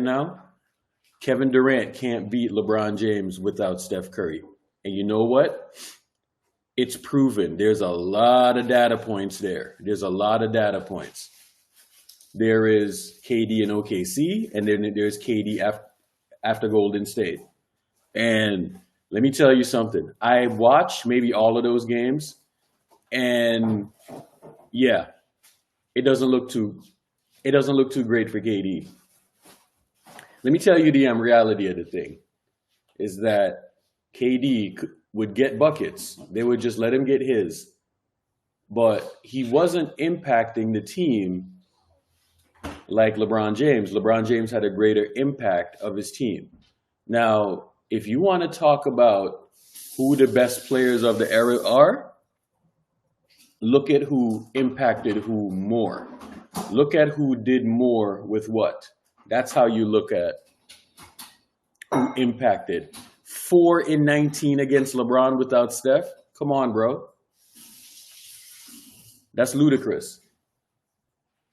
now, Kevin Durant can't beat LeBron James without Steph Curry. And you know what? It's proven. There's a lot of data points there. There's a lot of data points. There is KD in OKC, and then there's KD after Golden State. And let me tell you something. I watched maybe all of those games, and yeah, it doesn't look too great for KD. Let me tell you the reality of the thing is that KD would get buckets. They would just let him get his, but he wasn't impacting the team like LeBron James. LeBron James had a greater impact of his team. Now, if you want to talk about who the best players of the era are, look at who impacted who more. Look at who did more with what. That's how you look at who impacted. 4 in 19 against LeBron without Steph? Come on, bro. That's ludicrous.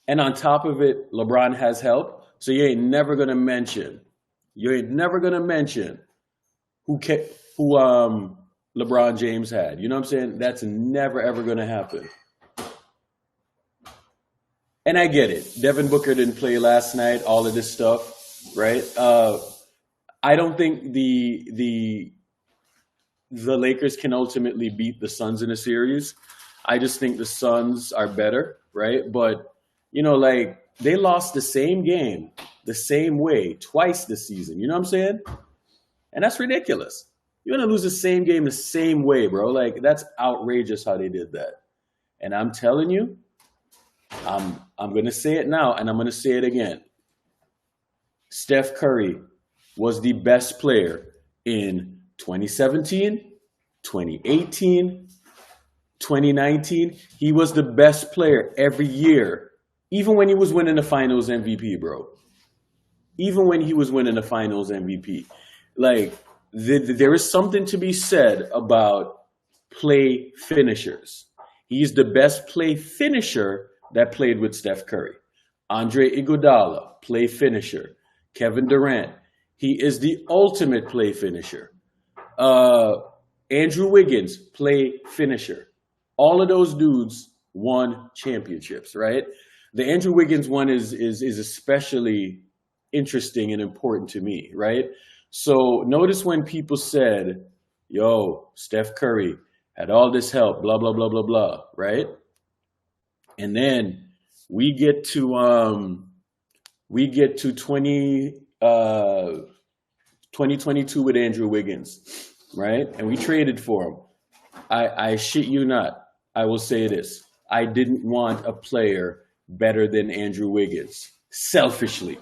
And on top of it, LeBron has help. So you ain't never gonna mention who LeBron James had. You know what I'm saying? That's never ever gonna happen. And I get it. Devin Booker didn't play last night, all of this stuff, right? I don't think the Lakers can ultimately beat the Suns in a series. I just think the Suns are better, right? But, like they lost the same game, the same way, twice this season. You know what I'm saying? And that's ridiculous. You're going to lose the same game the same way, bro. Like, that's outrageous how they did that. And I'm telling you, I'm going to say it now, and I'm going to say it again. Steph Curry was the best player in 2017, 2018, 2019. He was the best player every year, even when he was winning the Finals MVP, bro. Even when he was winning the Finals MVP. Like, there is something to be said about play finishers. He's the best play finisher that played with Steph Curry. Andre Iguodala, play finisher. Kevin Durant, he is the ultimate play finisher. Andrew Wiggins, play finisher. All of those dudes won championships, right? The Andrew Wiggins one is especially interesting and important to me, right? So notice when people said, yo, Steph Curry had all this help, blah, blah, blah, blah, blah, right? And then we get to 2022 with Andrew Wiggins, right? And we traded for him. I shit you not. I will say this. I didn't want a player better than Andrew Wiggins. Selfishly,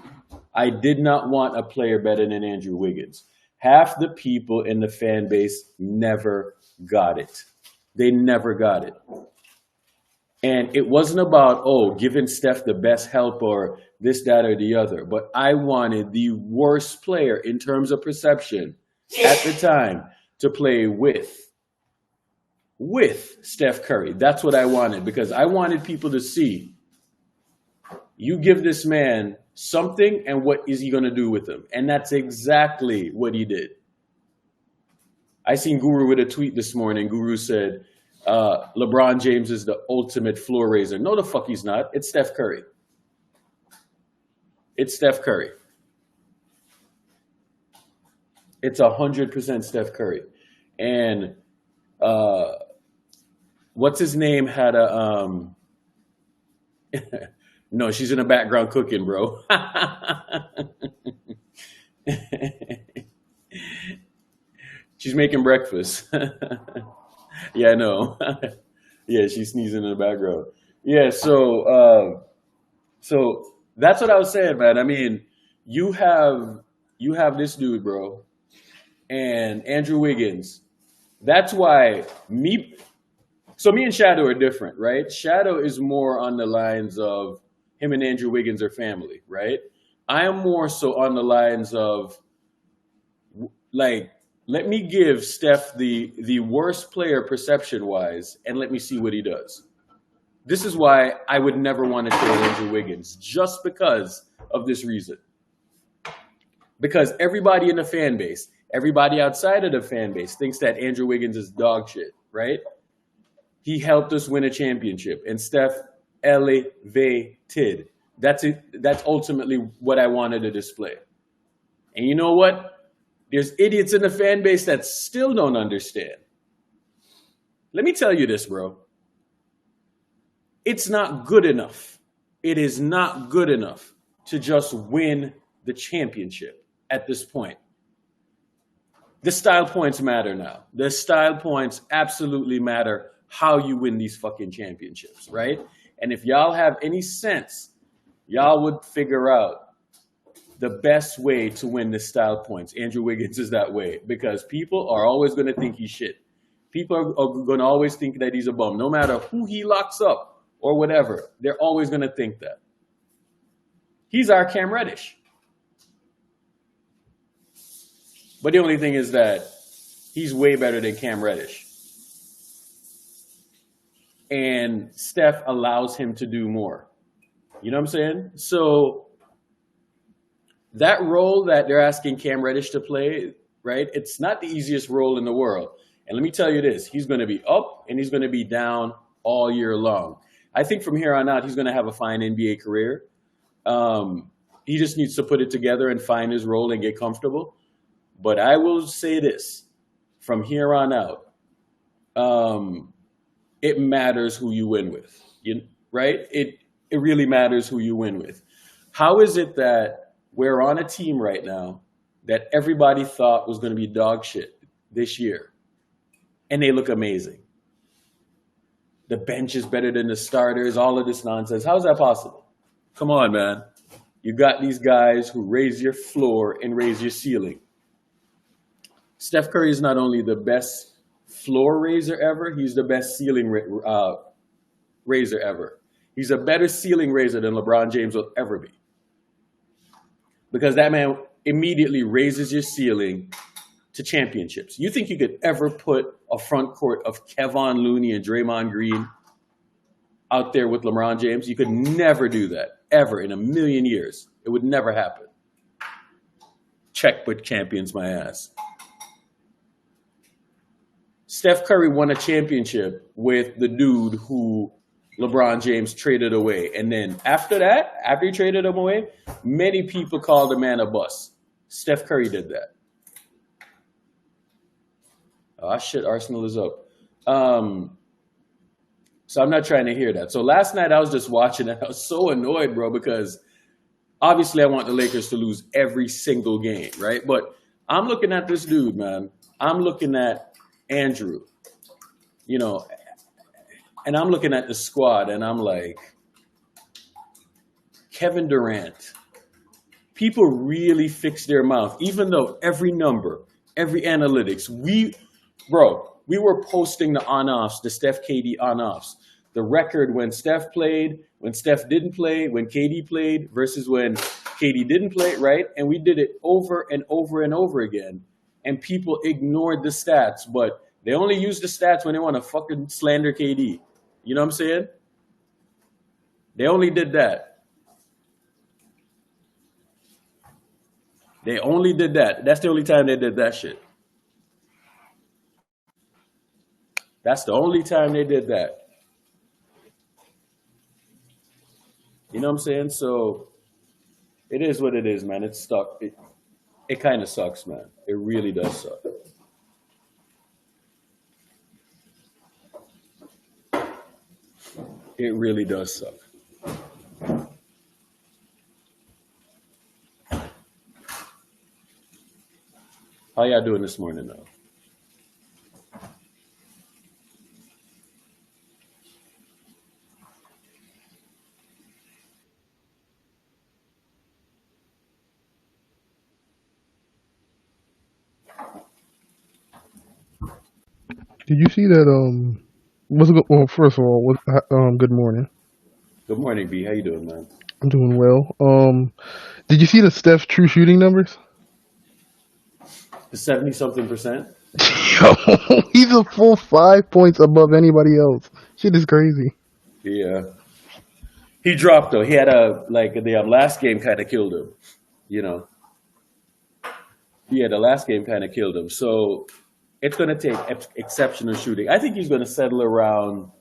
I did not want a player better than Andrew Wiggins. Half the people in the fan base never got it. They never got it. And it wasn't about, giving Steph the best help or this, that, or the other. But I wanted the worst player in terms of perception at the time to play with Steph Curry. That's what I wanted, because I wanted people to see, you give this man something and what is he going to do with him? And that's exactly what he did. I seen Guru with a tweet this morning. Guru said, LeBron James is the ultimate floor raiser. No, the fuck he's not. It's Steph Curry. It's Steph Curry. It's 100% Steph Curry. And what's his name had a no, she's in the background cooking, bro. She's making breakfast. Yeah, I know. Yeah, she's sneezing in the background. Yeah, so that's what I was saying, man. I mean, you have this dude, bro, and Andrew Wiggins. That's why me and Shadow are different, right? Shadow is more on the lines of him and Andrew Wiggins are family, right? I am more so on the lines of, like, let me give Steph the worst player perception-wise, and let me see what he does. This is why I would never want to trade Andrew Wiggins, just because of this reason. because everybody in the fan base, everybody outside of the fan base thinks that Andrew Wiggins is dog shit, right? He helped us win a championship, and Steph elevated. That's it. That's ultimately what I wanted to display. And you know what? There's idiots in the fan base that still don't understand. Let me tell you this, bro. It's not good enough. It is not good enough to just win the championship at this point. The style points matter now. The style points absolutely matter how you win these fucking championships, right? And if y'all have any sense, y'all would figure out the best way to win the style points. Andrew Wiggins is that way because people are always going to think he's shit. People are going to always think that he's a bum. No matter who he locks up or whatever, they're always going to think that. He's our Cam Reddish. But the only thing is that he's way better than Cam Reddish. And Steph allows him to do more. You know what I'm saying? So that role that they're asking Cam Reddish to play, right? It's not the easiest role in the world. And let me tell you this, he's going to be up and he's going to be down all year long. I think from here on out, he's going to have a fine NBA career. He just needs to put it together and find his role and get comfortable. But I will say this, from here on out, it matters who you win with, right? It really matters who you win with. How is it that we're on a team right now that everybody thought was going to be dog shit this year, and they look amazing? The bench is better than the starters, all of this nonsense. How is that possible? Come on, man. You got these guys who raise your floor and raise your ceiling. Steph Curry is not only the best floor raiser ever, he's the best ceiling raiser ever. He's a better ceiling raiser than LeBron James will ever be. Because that man immediately raises your ceiling to championships. You think you could ever put a front court of Kevon Looney and Draymond Green out there with LeBron James? You could never do that, ever in a million years. It would never happen. Checkbook champions, my ass. Steph Curry won a championship with the dude who LeBron James traded away. And then after that, after he traded him away, many people called the man a bust. Steph Curry did that. Oh, shit, Arsenal is up. So I'm not trying to hear that. So last night I was just watching and I was so annoyed, bro, because obviously I want the Lakers to lose every single game, right? But I'm looking at this dude, man. I'm looking at Andrew, and I'm looking at the squad and I'm like, Kevin Durant, people really fix their mouth, even though every number, every analytics, we were posting the on-offs, the Steph KD on-offs, the record when Steph played, when Steph didn't play, when KD played versus when KD didn't play, right? And we did it over and over and over again. And people ignored the stats, but they only use the stats when they want to fucking slander KD. You know what I'm saying? They only did that. They only did that. That's the only time they did that shit. That's the only time they did that. You know what I'm saying? So it is what it is, man. It's stuck. It kind of sucks, man. It really does suck. It really does suck. How y'all doing this morning, though? Did you see that? Well, first of all, good morning. Good morning, B. How you doing, man? I'm doing well. Did you see the Steph true shooting numbers? The 70-something%? Yo, he's a full 5 points above anybody else. Shit is crazy. Yeah. He dropped though. He had the last game kind of killed him, Yeah, the last game kind of killed him. So it's going to take exceptional shooting. I think he's going to settle around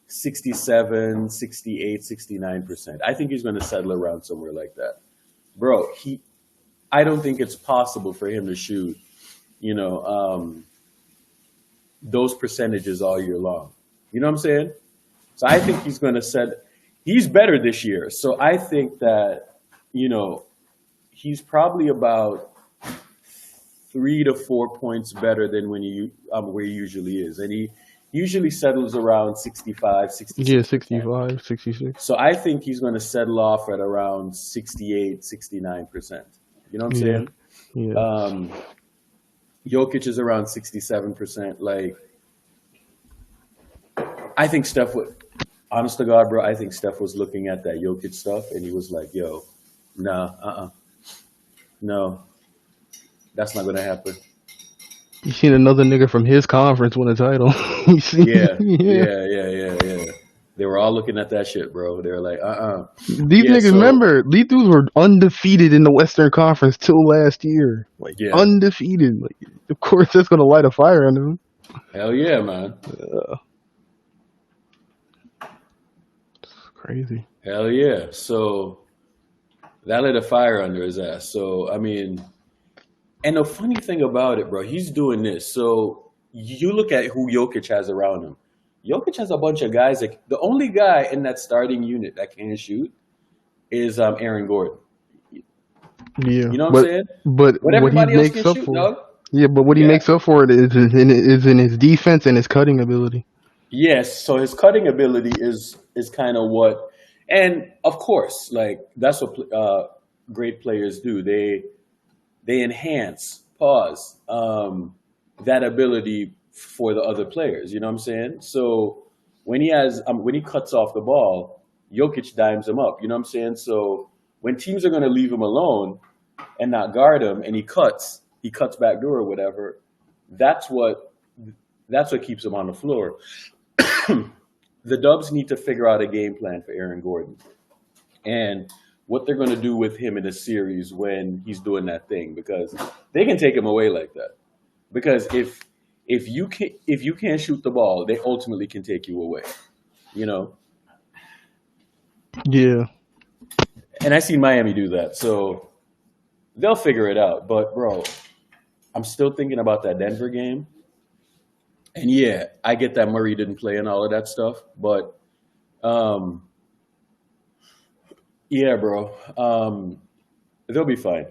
67, 68, 69%. I think he's going to settle around somewhere like that. Bro, I don't think it's possible for him to shoot, you know, those percentages all year long. You know what I'm saying? So I think he's better this year. So I think that, you know, he's probably about 3 to 4 points better than where he usually is. And he usually settles around 65, Yeah, 66%. 65, 66. So I think he's going to settle off at around 68, 69%. You know what I'm Yeah, saying? yeah. Um, Jokic is around 67%. Like, I think honest to God, bro, I think Steph was looking at that Jokic stuff and he was like, yo, nah, no, that's not going to happen. You seen another nigga from his conference win a title. You see? Yeah, Yeah. yeah. They were all looking at that shit, bro. They were like, These Yeah, niggas, so, remember, these dudes were undefeated in the Western Conference till last year. Like, yeah. undefeated. Like, of course, that's going to light a fire under them. Hell yeah, man. Crazy. Hell yeah. So that lit a fire under his ass. So, I mean, and the funny thing about it, bro, he's doing this. So you look at who Jokic has around him. Jokic has a bunch of guys. Like, the only guy in that starting unit that can shoot is Aaron Gordon. Yeah. You know what I'm saying? But What what he everybody else makes can up shoot, for, dog. yeah, but what he Yeah. makes up for it is in his defense and his cutting ability. Yes, so his cutting ability is kind of what, and of course, like that's what great players do. They enhance that ability for the other players. You know what I'm saying? So when he cuts off the ball, Jokic dimes him up. You know what I'm saying? So when teams are going to leave him alone and not guard him, and he cuts back door or whatever, that's what keeps him on the floor. The Dubs need to figure out a game plan for Aaron Gordon and what they're going to do with him in a series when he's doing that thing, because they can take him away like that. Because if you can't shoot the ball, they ultimately can take you away. You know, Yeah. and I seen Miami do that, so they'll figure it out. But bro, I'm still thinking about that Denver game. And yeah, I get that Murray didn't play and all of that stuff, but yeah, bro, they'll be fine.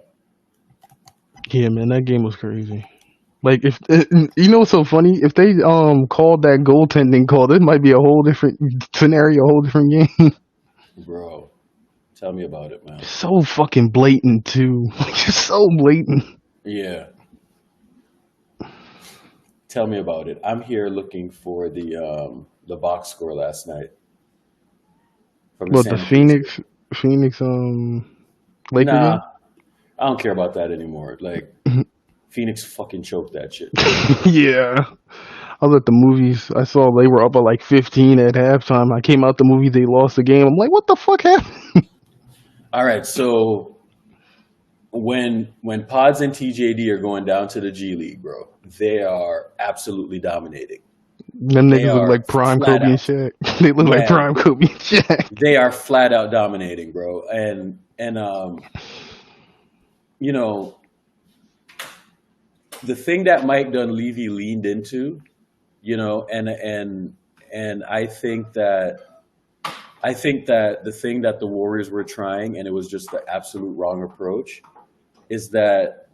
Yeah, man, that game was crazy. Like, if you know what's so funny? If they called that goaltending call, it might be a whole different scenario, a whole different game. Bro, tell me about it, man. So fucking blatant too. Just so blatant. Yeah, tell me about it. I'm here looking for the box score last night from the But San the Antonio. Phoenix Laker Nah, game. I don't care about that anymore. Like, Phoenix fucking choked that shit. Yeah. I was at the movies. I saw they were up at like 15 at halftime. I came out the movie, they lost the game. I'm like, what the fuck happened? All right, so when Pods and TJD are going down to the G League, bro, they are absolutely dominating. Them They niggas look are like prime flat Kobe and out, Shaq. They look like man. prime Kobe and Shaq. They are flat out dominating, bro. And you know, the thing that Mike Dunleavy leaned into, you know, and I think that the thing that the Warriors were trying, and it was just the absolute wrong approach, is that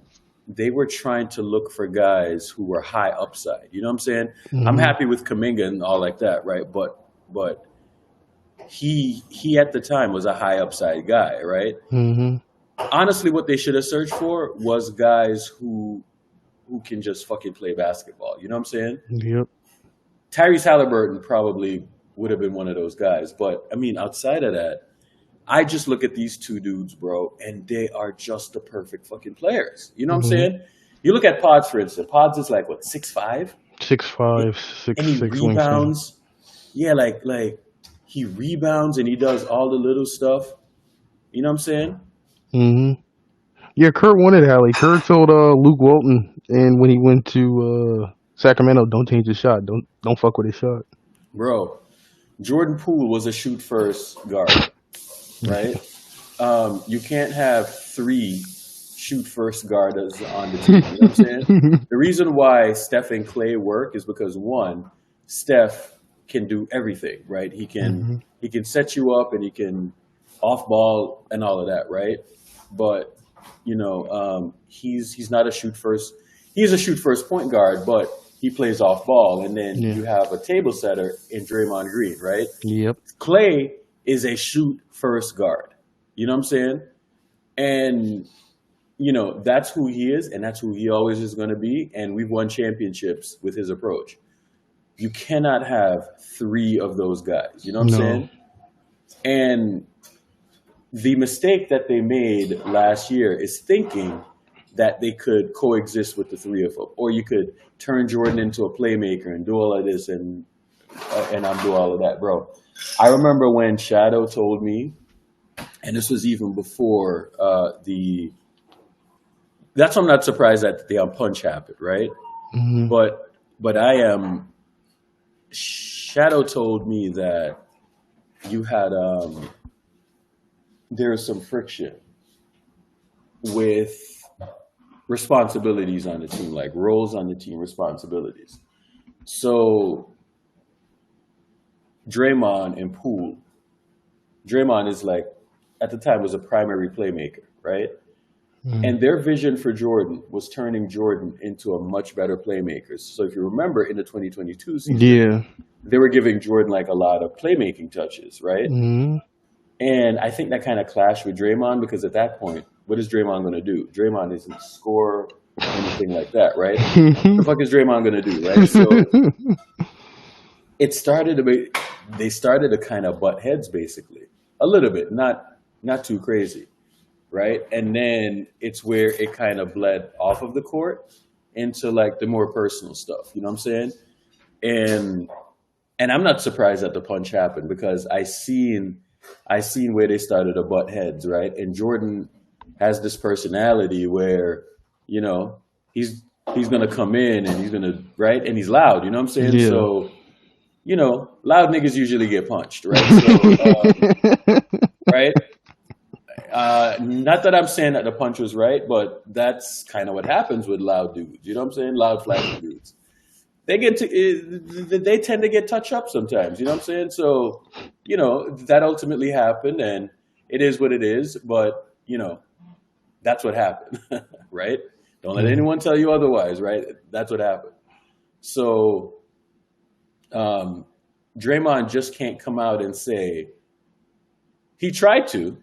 they were trying to look for guys who were high upside. You know what I'm saying? I'm Hmm. happy with Kaminga and all like that, right? But he at the time was a high upside guy, right? Hmm. Honestly, what they should have searched for was guys who can just fucking play basketball. You know what I'm saying? Yep. Tyrese Halliburton probably would have been one of those guys. But I mean, outside of that, I just look at these two dudes, bro, and they are just the perfect fucking players. You know what I'm Hmm. saying? You look at Pods, for instance. Pods is like, what, 6'5"? 6'5", And he 6'6" wingspan. rebounds. Yeah, like he rebounds and he does all the little stuff. You know what I'm saying? Hmm. Yeah, Kurt wanted Hallie. Kurt told Luke Walton, and when he went to Sacramento, don't change his shot. Don't fuck with his shot. Bro, Jordan Poole was a shoot first guard, right? You can't have three shoot first guards on the team. You know what I'm saying? The reason why Steph and Clay work is because one, Steph can do everything, right? He can set you up and he can off ball and all of that, right? But he's not a shoot first. He's a shoot first point guard, but he plays off ball, and then you have a table setter in Draymond Green, right? Yep. Clay is a shoot first guard. You know what I'm saying? And that's who he is, and that's who he always is going to be. And we've won championships with his approach. You cannot have three of those guys. You know what I'm saying? And the mistake that they made last year is thinking that they could coexist with the three of them, or you could turn Jordan into a playmaker and do all of this, and I'm doing all of that, bro. I remember when Shadow told me, and this was even before that's why I'm not surprised that the punch happened, right? Mm-hmm. But Shadow told me that you had there's some friction with responsibilities on the team, like roles on the team, responsibilities. So Draymond and Poole, Draymond is like, at the time was a primary playmaker, right? And their vision for Jordan was turning Jordan into a much better playmaker. So if you remember in the 2022 season, they were giving Jordan like a lot of playmaking touches, right? And I think that kind of clashed with Draymond, because at that point, what is Draymond going to do? Draymond isn't score or anything like that, right? What the fuck is Draymond going to do, right? So they started to kind of butt heads, basically. A little bit, not too crazy, right? And then it's where it kind of bled off of the court into like the more personal stuff, you know what I'm saying? And I'm not surprised that the punch happened, because I seen where they started to butt heads, right? And Jordan has this personality where, he's gonna come in and he's gonna, right? And he's loud, you know what I'm saying? Yeah. So, loud niggas usually get punched, right? So, right? Not that I'm saying that the punch was right, but that's kind of what happens with loud dudes. You know what I'm saying? Loud, flashy dudes. They tend to get touched up sometimes. You know what I'm saying? So, that ultimately happened, and it is what it is. But that's what happened, right? Don't let anyone tell you otherwise, right? That's what happened. So, Draymond just can't come out and say he tried to.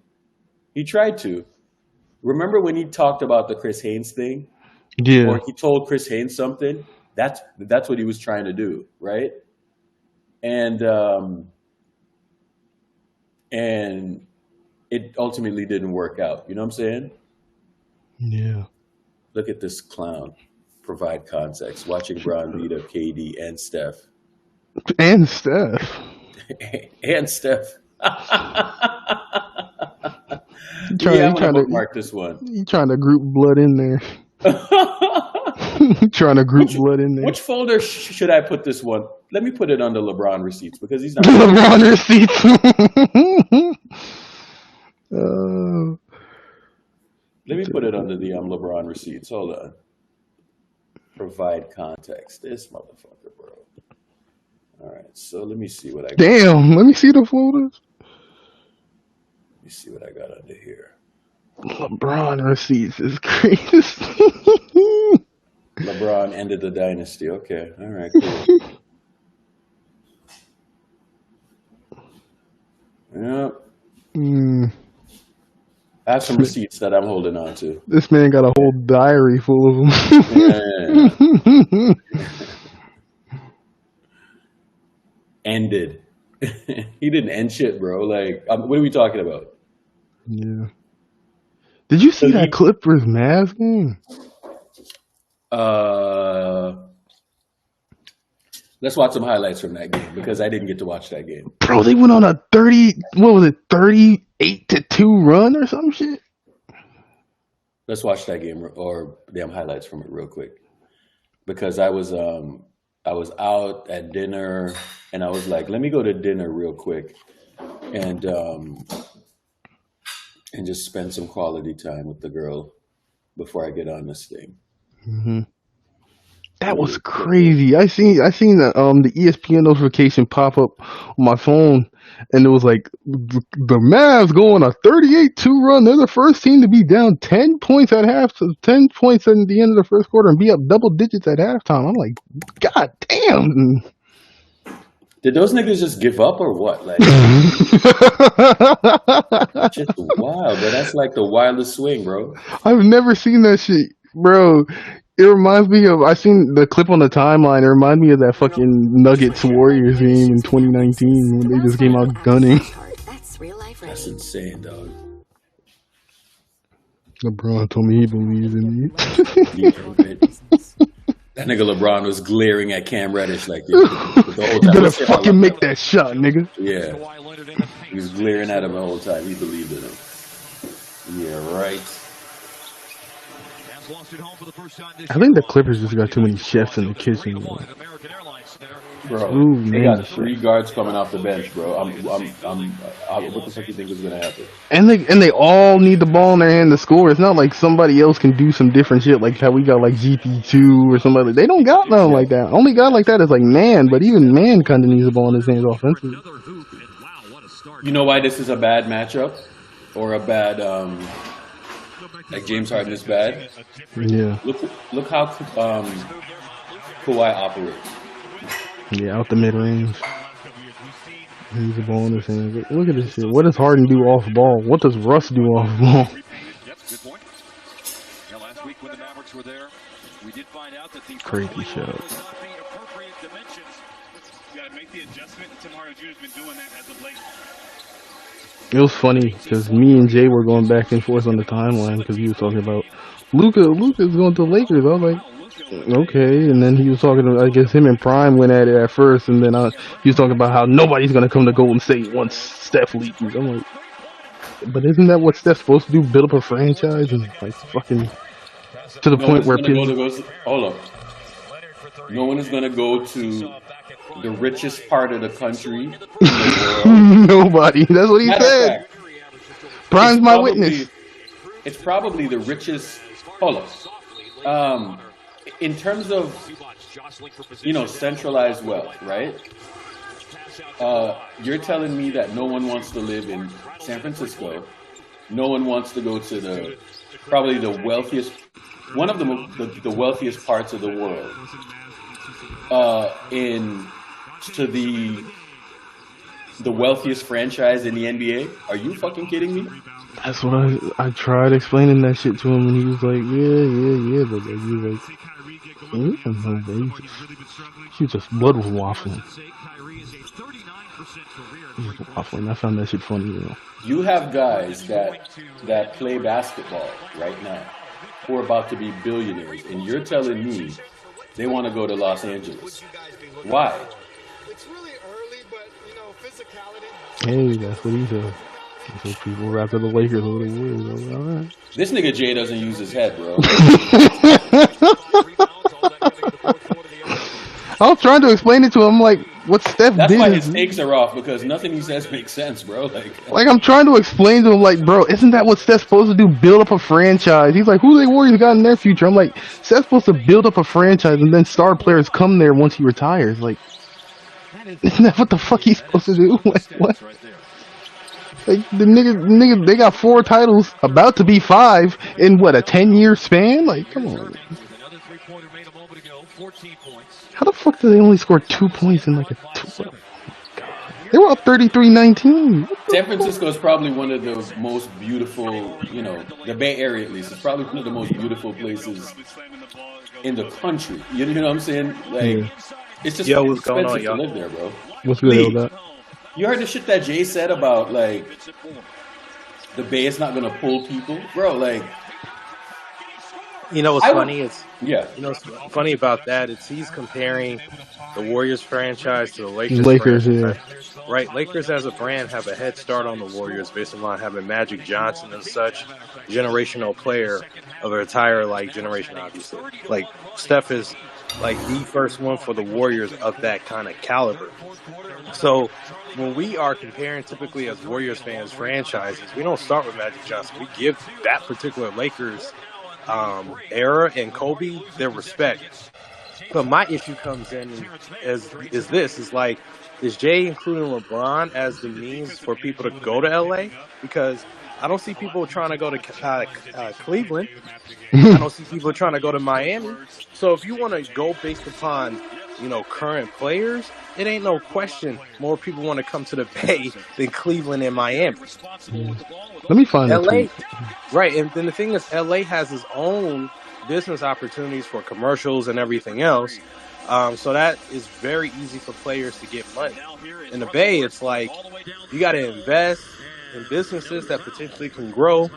Remember when he talked about the Chris Haynes thing? Yeah. Or he told Chris Haynes something? That's what he was trying to do, right? And it ultimately didn't work out. You know what I'm saying? Yeah. Look at this clown. Provide context. Watching Bron beat up KD and Steph. And Steph. And Steph. I'm gonna bookmark this one. You trying to group blood in there? Trying to group blood in there. Which folder should I put this one? Let me put it under LeBron receipts, because he's not. LeBron receipts. Let me put it under the LeBron receipts. Hold on. Provide context. This motherfucker, bro. All right, so let me see what I got. Damn, let me see the folders. Let me see what I got under here. LeBron receipts is crazy. LeBron ended the dynasty. Okay, all right, cool. Yep. I have some receipts that I'm holding on to. This man got a whole diary full of them. Ended. He didn't end shit, bro. Like, what are we talking about? Yeah. Did you see that Clippers Mavs game? Let's watch some highlights from that game, because I didn't get to watch that game. Bro, they went on a 38-2 run or some shit. Let's watch that game or damn highlights from it real quick because I was out at dinner and I was like, let me go to dinner real quick and just spend some quality time with the girl before I get on this thing. Hmm. That was crazy. I seen the ESPN notification pop up on my phone, and it was like the Mavs going a 38-2 run. They're the first team to be down 10 points at half, 10 points at the end of the first quarter, and be up double digits at halftime. I'm like, God damn. Did those niggas just give up or what? Like, just wild, bro. That's like the wildest swing, bro. I've never seen that shit, bro. It reminds me of, I seen the clip on the timeline. It reminds me of that fucking Nuggets Warriors game in 2019 when they just came out gunning. That's insane, dog. LeBron told me he believes in me. That nigga LeBron was glaring at Cam Reddish like the whole You time. better fucking make that shot, nigga. Yeah. He was glaring at him the whole time. He believed in him. Yeah, right. I think the Clippers just got too many chefs in the kitchen. Bro, Ooh, they man, got 3 guards coming off the bench, bro. What the fuck you think is gonna happen? And they all need the ball in their hand to score. It's not like somebody else can do some different shit like how we got like GP2 or somebody. They don't got nothing like that. Only guy like that is like Man, but even Man kind of needs the ball in his hands offensively. You know why this is a bad matchup? Or a bad, like James Harden is bad? Yeah. Look how Kawhi operates. Yeah, out the mid range. He's the ball in his hands. Look at this shit. What does Harden do off ball? What does Russ do off ball? Yep, good point. Yeah, last week when the Mavericks were there, we did find out that the Crazy shot. not the appropriate dimensions. You gotta make the adjustment. Tim Hardaway Jr. has been doing that as of late. It was funny because me and Jay were going back and forth on the timeline because he was talking about Luka's going to the Lakers. I was like, okay, and then he was talking to, I guess him and Prime went at it at first, and then he was talking about how nobody's going to come to Golden State once Steph leaves. I'm like, but isn't that what Steph's supposed to do, build up a franchise and like fucking to the point where people... Hold up. No one is going to go to the richest part of the country in the world. Nobody. That's what he said. Prime's my witness. It's probably the richest... Hold up. In terms of, centralized wealth, right? You're telling me that no one wants to live in San Francisco. No one wants to go to probably the wealthiest, one of the wealthiest parts of the world, to the wealthiest franchise in the NBA. Are you fucking kidding me? That's what I tried explaining that shit to him, and he was like, yeah, but like, he was like, he was just blood was waffling. He was waffling. I found that shit funny, You have guys that play basketball right now who are about to be billionaires, and you're telling me they want to go to Los Angeles. Why? It's really early, but physicality. Hey, that's what he said. So people were after the Lakers over the Warriors. All right. This nigga Jay doesn't use his head, bro. I was trying to explain it to him, like, what Steph That's did. why his takes are off, because nothing he says makes sense, bro. Like, I'm trying to explain to him, like, bro, isn't that what Steph's supposed to do? Build up a franchise. He's like, who the Warriors got in their future? I'm like, Steph's supposed to build up a franchise, and then star players come there once he retires. Like, isn't that what the fuck he's supposed to do? Like, what? Like, the nigga, they got 4 titles, about to be 5, in what, a 10-year span? Like, come on. How the fuck did they only score 2 points in like a 2? Oh they were up 33-19. San Francisco is probably one of the most beautiful, the Bay Area at least. It's probably one of the most beautiful places in the country. You know what I'm saying? Like, it's just what's going expensive on, to live there, bro. What's good with that? You heard the shit that Jay said about, like, the Bay is not going to pull people? Bro, like, You know what's I would, funny? It's yeah. you know what's funny about that? It's he's comparing the Warriors franchise to the Lakers Lakers, franchise. yeah. Right, Lakers as a brand have a head start on the Warriors based on having Magic Johnson and such generational player of an entire like generation. Obviously, like Steph is like the first one for the Warriors of that kind of caliber. So when we are comparing typically as Warriors fans franchises, we don't start with Magic Johnson. We give that particular Lakers era and Kobe their respect. But my issue comes in is like, is Jay including LeBron as the means for people to go to LA? Because I don't see people trying to go to Cleveland. I don't see people trying to go to Miami. So if you want to go based upon, current players, it ain't no question more people want to come to the Bay than Cleveland and Miami. Let me find that LA, tweet. right? And then the thing is, LA has its own business opportunities for commercials and everything else. So that is very easy for players to get money. In the Bay, it's like you got to invest in businesses that potentially can grow.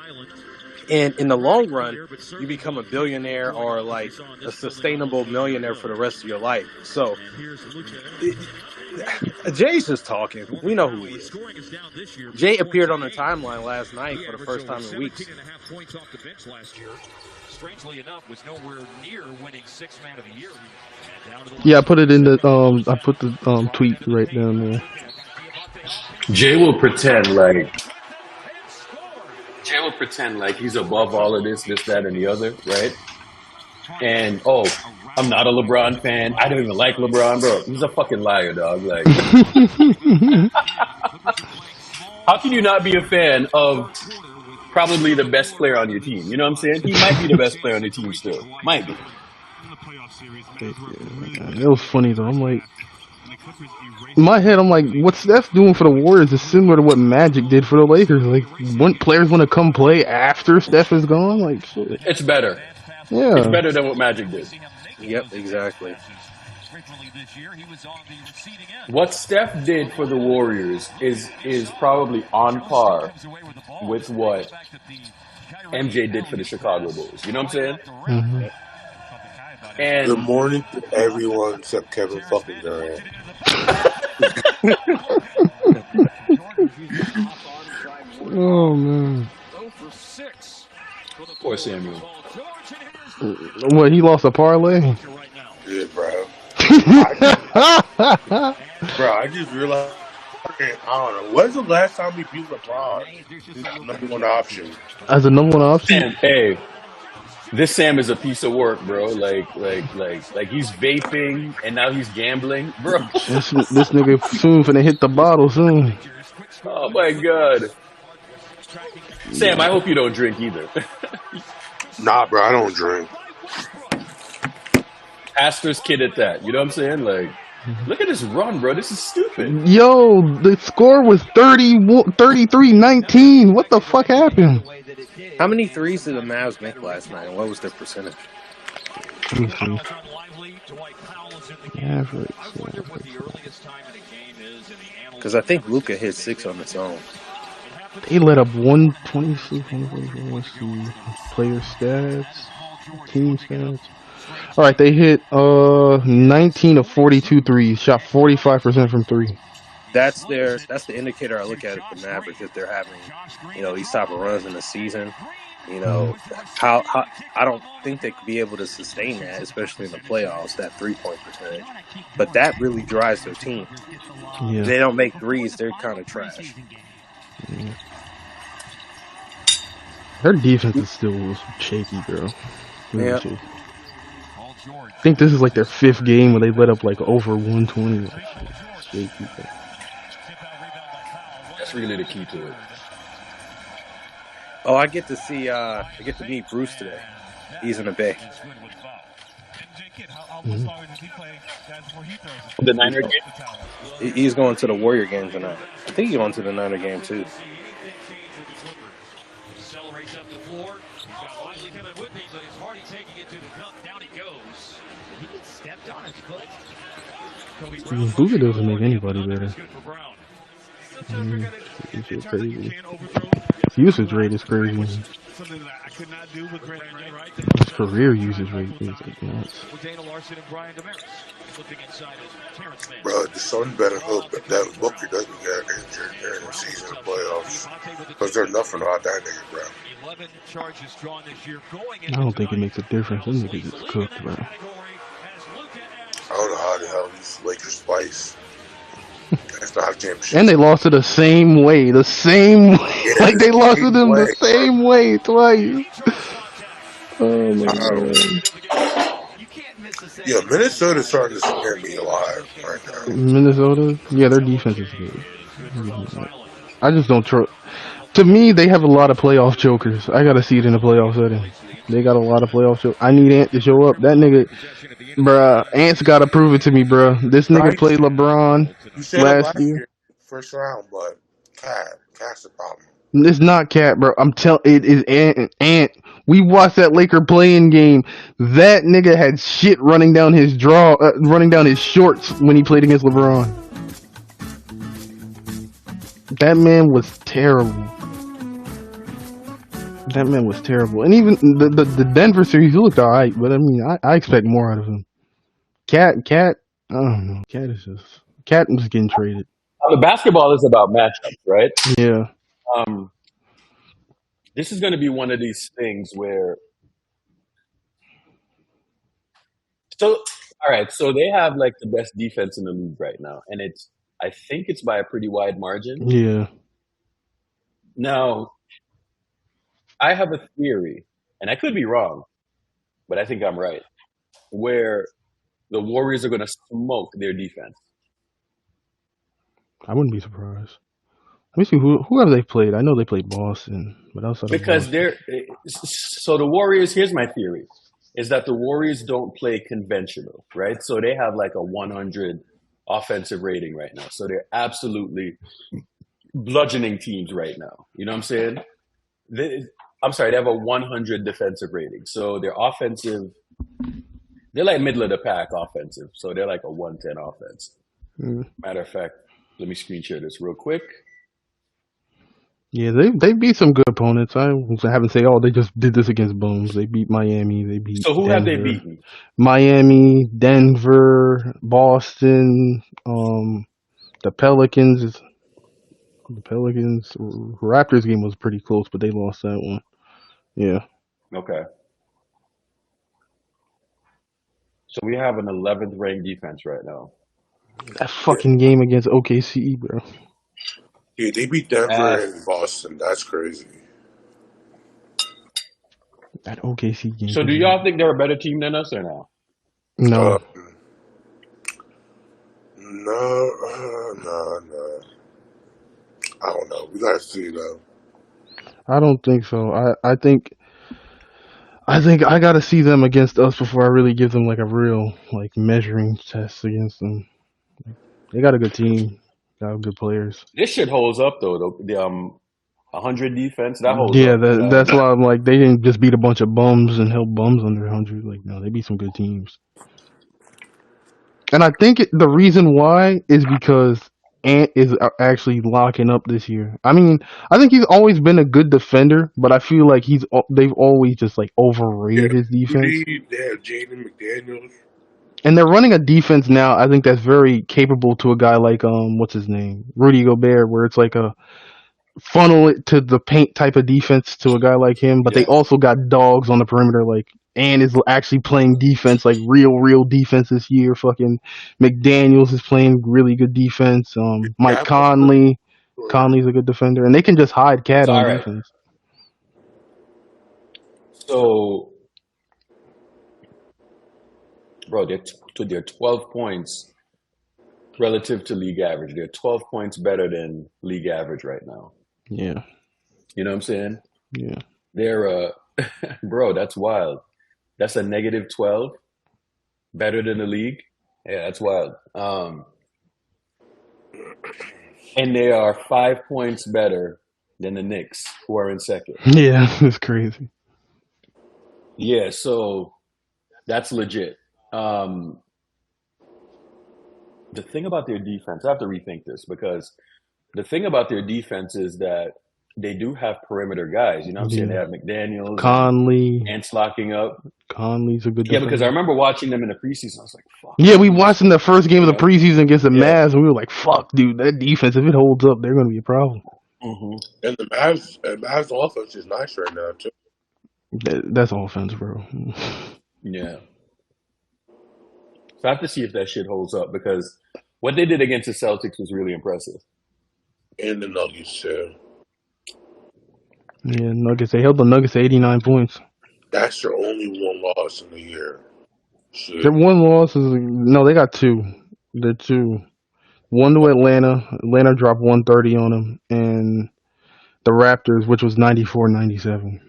And in the long run, you become a billionaire or like a sustainable millionaire for the rest of your life. So Jay's just talking. We know who he is. Jay appeared on the timeline last night for the first time in weeks. Strangely enough, was nowhere near winning Sixth Man of the Year. Yeah, I put it in the I put the tweet right down there. Jay will pretend like he's above all of this, that, and the other, right? And I'm not a LeBron fan. I don't even like LeBron, bro. He's a fucking liar, dog. Like, how can you not be a fan of probably the best player on your team? You know what I'm saying? He might be the best player on the team still. Might be. It was funny though. I'm like, in my head, I'm like, what Steph doing for the Warriors is similar to what Magic did for the Lakers. Like, when players want to come play after Steph is gone, like, shit. It's better. Yeah, It's better than what Magic did. Yep, exactly. What Steph did for the Warriors is probably on par with what MJ did for the Chicago Bulls. You know what I'm saying? Mm-hmm. And Good morning to everyone except Kevin fucking Durant. Oh man. Poor Samuel. What, he lost a parlay? Yeah, bro. I just realized. I don't know. When's the last time we beat LeBron? Number one option. As a number one option? Sam, hey, this Sam is a piece of work, bro. Like he's vaping and now he's gambling, bro. This nigga soon finna hit the bottle soon. Oh my god. Sam, I hope you don't drink either. Nah, bro, I don't drink. Pastor's kid at that. You know what I'm saying? Like, look at this run, bro. This is stupid. Yo, the score was 33-19. What the fuck happened? How many threes did the Mavs make last night, and what was their percentage? Average. Because I think Luka hit 6 on its own. They let up 126. Let's see. Player stats. Team stats. Alright, they hit 19 of 42 threes. Shot 45% from 3. That's the indicator I look at the Mavericks if they're having, these type of runs in the season. How I don't think they could be able to sustain that, especially in the playoffs, that 3-point percentage. But that really drives their team. Yeah. If they don't make threes, they're kind of trash. Yeah. Their defense is still shaky, bro. Really Yeah. shaky. I think this is like their 5th game where they let up like over 120. Shaky, bro. That's really the key to it. Oh, I get to meet Bruce today. He's in the Bay. Mm-hmm. The Niner game? He's going to the Warrior game tonight. I think he's going to the Niner game too. Luka doesn't make anybody better. It's crazy. His usage rate is crazy. could not do with Brandon Wright. His career usage rate is advanced. With Dana Larson and Brian Damaris. Flipping inside is Terrence Mann. Bro, the Sun better hope that Devin Booker doesn't get injured during the season of playoffs. Because there's nothing about that nigga, bro. 11 charges drawn this year. I don't think it makes a difference. Them niggas is cooked, bro. I don't know how the hell these Lakers twice. That's not a championship. And they lost it the same way. The same way. Yeah, Like they lost to them the way, same way twice. Oh my god. Yeah, Minnesota's starting to scare me alive right now. Minnesota? Yeah, their defense is good. I just don't trust. To me, they have a lot of playoff chokers. I gotta see it in a playoff setting. They got a lot of playoff chokers. I need Ant to show up. That nigga, bruh, Ant's gotta prove it to me, bruh. This nigga Right? played LeBron You said it last year. first round, but Cat's the problem. It's not Cat, bro. I'm telling it is Ant. We watched that Laker playing game. That nigga had shit running down his running down his shorts when he played against LeBron. That man was terrible. That man was terrible. And even the Denver series, he looked alright, but I mean, I expect more out of him. Cat, I don't know. Cat is just getting traded. The basketball is about matchups, right? Yeah. This is going to be one of these things where. So, all right. So they have like the best defense in the league right now, and I think it's by a pretty wide margin. Yeah. Now, I have a theory, and I could be wrong, but I think I'm right, where the Warriors are going to smoke their defense. I wouldn't be surprised. Let me see who have they played. I know they played Boston, but outside Because of so the Warriors, here's my theory, is that the Warriors don't play conventional, right? So they have like a 100 offensive rating right now. So they're absolutely bludgeoning teams right now. You know what I'm saying? They have a 100 defensive rating. So their offensive, they're like middle of the pack offensive. So they're like a 110 offense. Matter of fact, let me screen share this real quick. Yeah, they beat some good opponents. I haven't say, oh, they just did this against Booms. They beat Miami. They beat. So who Denver. have they beaten? Miami, Denver, Boston, the Pelicans. The Raptors game was pretty close, but they lost that one. Yeah. Okay. So we have an 11th ranked defense right now. That fucking game against OKC, bro. Yeah, they beat Denver and Boston. That's crazy. That OKC game. So do y'all think they're a better team than us or no? No. No. I don't know. We gotta see though. I don't think so. I think I gotta see them against us before I really give them like a real like measuring test against them. They got a good team, got good players. This shit holds up though. The 100 defense that holds Yeah, up. that's why I'm like they didn't just beat a bunch of bums and held bums under 100. Like no, they beat some good teams. And I think the reason why is because Ant is actually locking up this year. I mean, I think he's always been a good defender, but I feel like they've always just like overrated his defense. They have Jaden McDaniels. And they're running a defense now, I think that's very capable to a guy like what's his name? Rudy Gobert, where it's like a funnel it to the paint type of defense to a guy like him, but they also got dogs on the perimeter like and is actually playing defense, like real defense this year. Fucking McDaniels is playing really good defense. Mike Conley's a good defender, and they can just hide Cat on defense. So, bro, they're 12 points relative to league average. They're 12 points better than league average right now. Yeah. You know what I'm saying? Yeah. They're, bro, that's wild. That's a negative 12, better than the league. Yeah, that's wild. And they are 5 points better than the Knicks, who are in second. Yeah, it's crazy. Yeah, so that's legit. The thing about their defense, I have to rethink this because the thing about their defense is that they do have perimeter guys. You know what I'm saying? They Yeah. have McDaniels Conley. and locking up. Conley's a good Yeah, because defender. I remember watching them in the preseason. I was like, fuck. Yeah, we watched in the first game of the You know? preseason against the Yeah. Mavs, and we were like, "Fuck, dude, that defense. If it holds up, they're going to be a problem." hmm And the Mavs offense is nice right now too. That's offense, bro. Yeah. So I have to see if that shit holds up because what they did against the Celtics was really impressive. And the Nuggets too. Yeah, Nuggets. They held the Nuggets to 89 points. That's their only one loss in the year. Shit. Their one loss is no, they got two. They're two. One to Atlanta. Atlanta dropped 130 on them, and the Raptors, which was 94-97.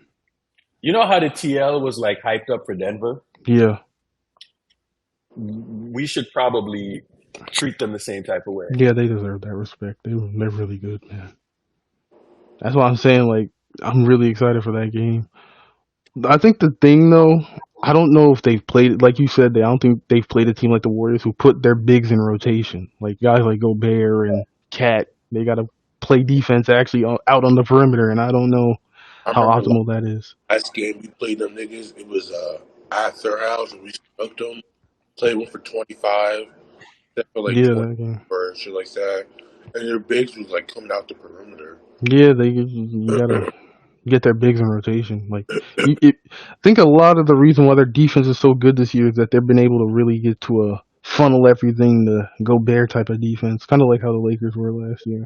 You know how the TL was like hyped up for Denver? Yeah, We should probably treat them the same type of way. yeah, they deserve that respect. They're really good, man. That's why I'm saying, like, I'm really excited for that game. I think the thing, though, I don't know if they've played, like you said, I don't think they've played a team like the Warriors who put their bigs in rotation. Like, guys like Gobert and Cat, they got to play defense actually out on the perimeter, and I don't know I how remember optimal that is. last game we played them niggas. It was at their house and we smoked them. Played one for 25. That for like Yeah, 20 that game. or shit like that. And their bigs was like coming out the perimeter. Yeah, you gotta get their bigs in rotation. Like, I think a lot of the reason why their defense is so good this year is that they've been able to really get to a funnel everything to Gobert type of defense, kind of like how the Lakers were last year.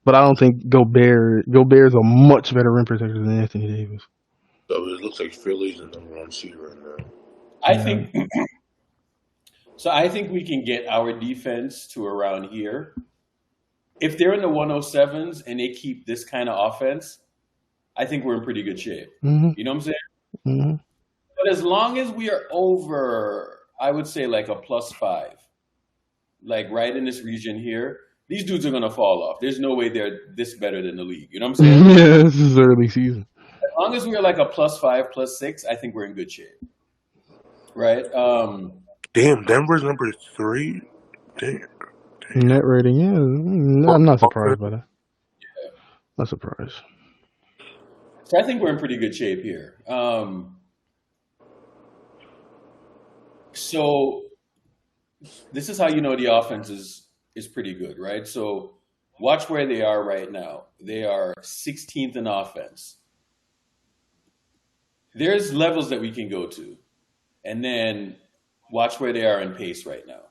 But I don't think Gobert is a much better rim protector than Anthony Davis. So it looks like Philly's the number one seed right now. I think so. I think we can get our defense to around here. If they're in the 107s and they keep this kind of offense, I think we're in pretty good shape. Mm-hmm. You know what I'm saying? Mm-hmm. But as long as we are over, I would say like a +5, like right in this region here, these dudes are going to fall off. There's no way they're this better than the league. You know what I'm saying? Yeah, this is early season. As long as we're like a +5, +6, I think we're in good shape. Right? Damn, Denver's number 3. Damn. Net rating, yeah. I'm not surprised by that. Not surprised. So I think we're in pretty good shape here. So this is how you know the offense is pretty good, right? So watch where they are right now. They are 16th in offense. There's levels that we can go to. And then watch where they are in pace right now.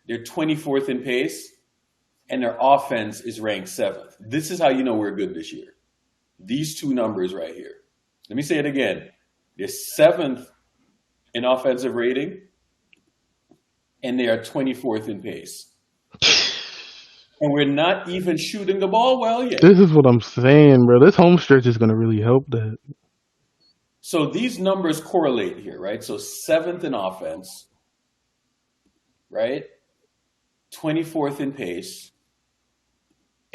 They're 24th in pace, and their offense is ranked 7th. This is how you know we're good this year. These two numbers right here. Let me say it again. They're 7th in offensive rating, and they are 24th in pace. And we're not even shooting the ball well yet. This is what I'm saying, bro. This home stretch is going to really help that. So these numbers correlate here, right? So 7th in offense, right? 24th in pace,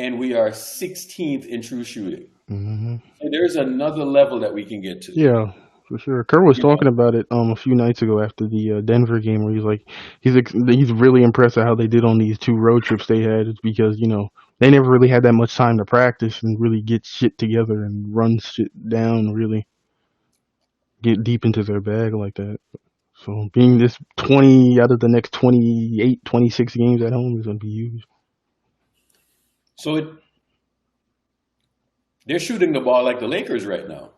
and we are 16th in true shooting. Mm-hmm. So there's another level that we can get to. Yeah, for sure. Kerr was talking about it a few nights ago after the Denver game, where he's like, he's really impressed at how they did on these 2 road trips they had. It's because they never really had that much time to practice and really get shit together and run shit down, really get deep into their bag like that. So being this 20 out of the next 28, 26 games at home is going to be huge. So they're shooting the ball like the Lakers right now.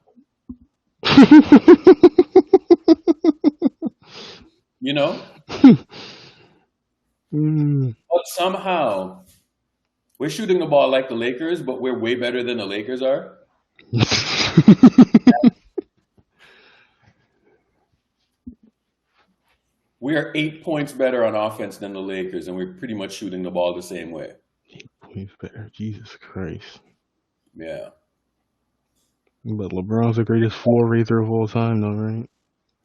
You know? But somehow we're shooting the ball like the Lakers, but we're way better than the Lakers are. We are 8 points better on offense than the Lakers, and we're pretty much shooting the ball the same way. 8 points better. Jesus Christ. Yeah. But LeBron's the greatest floor raiser of all time, though, right?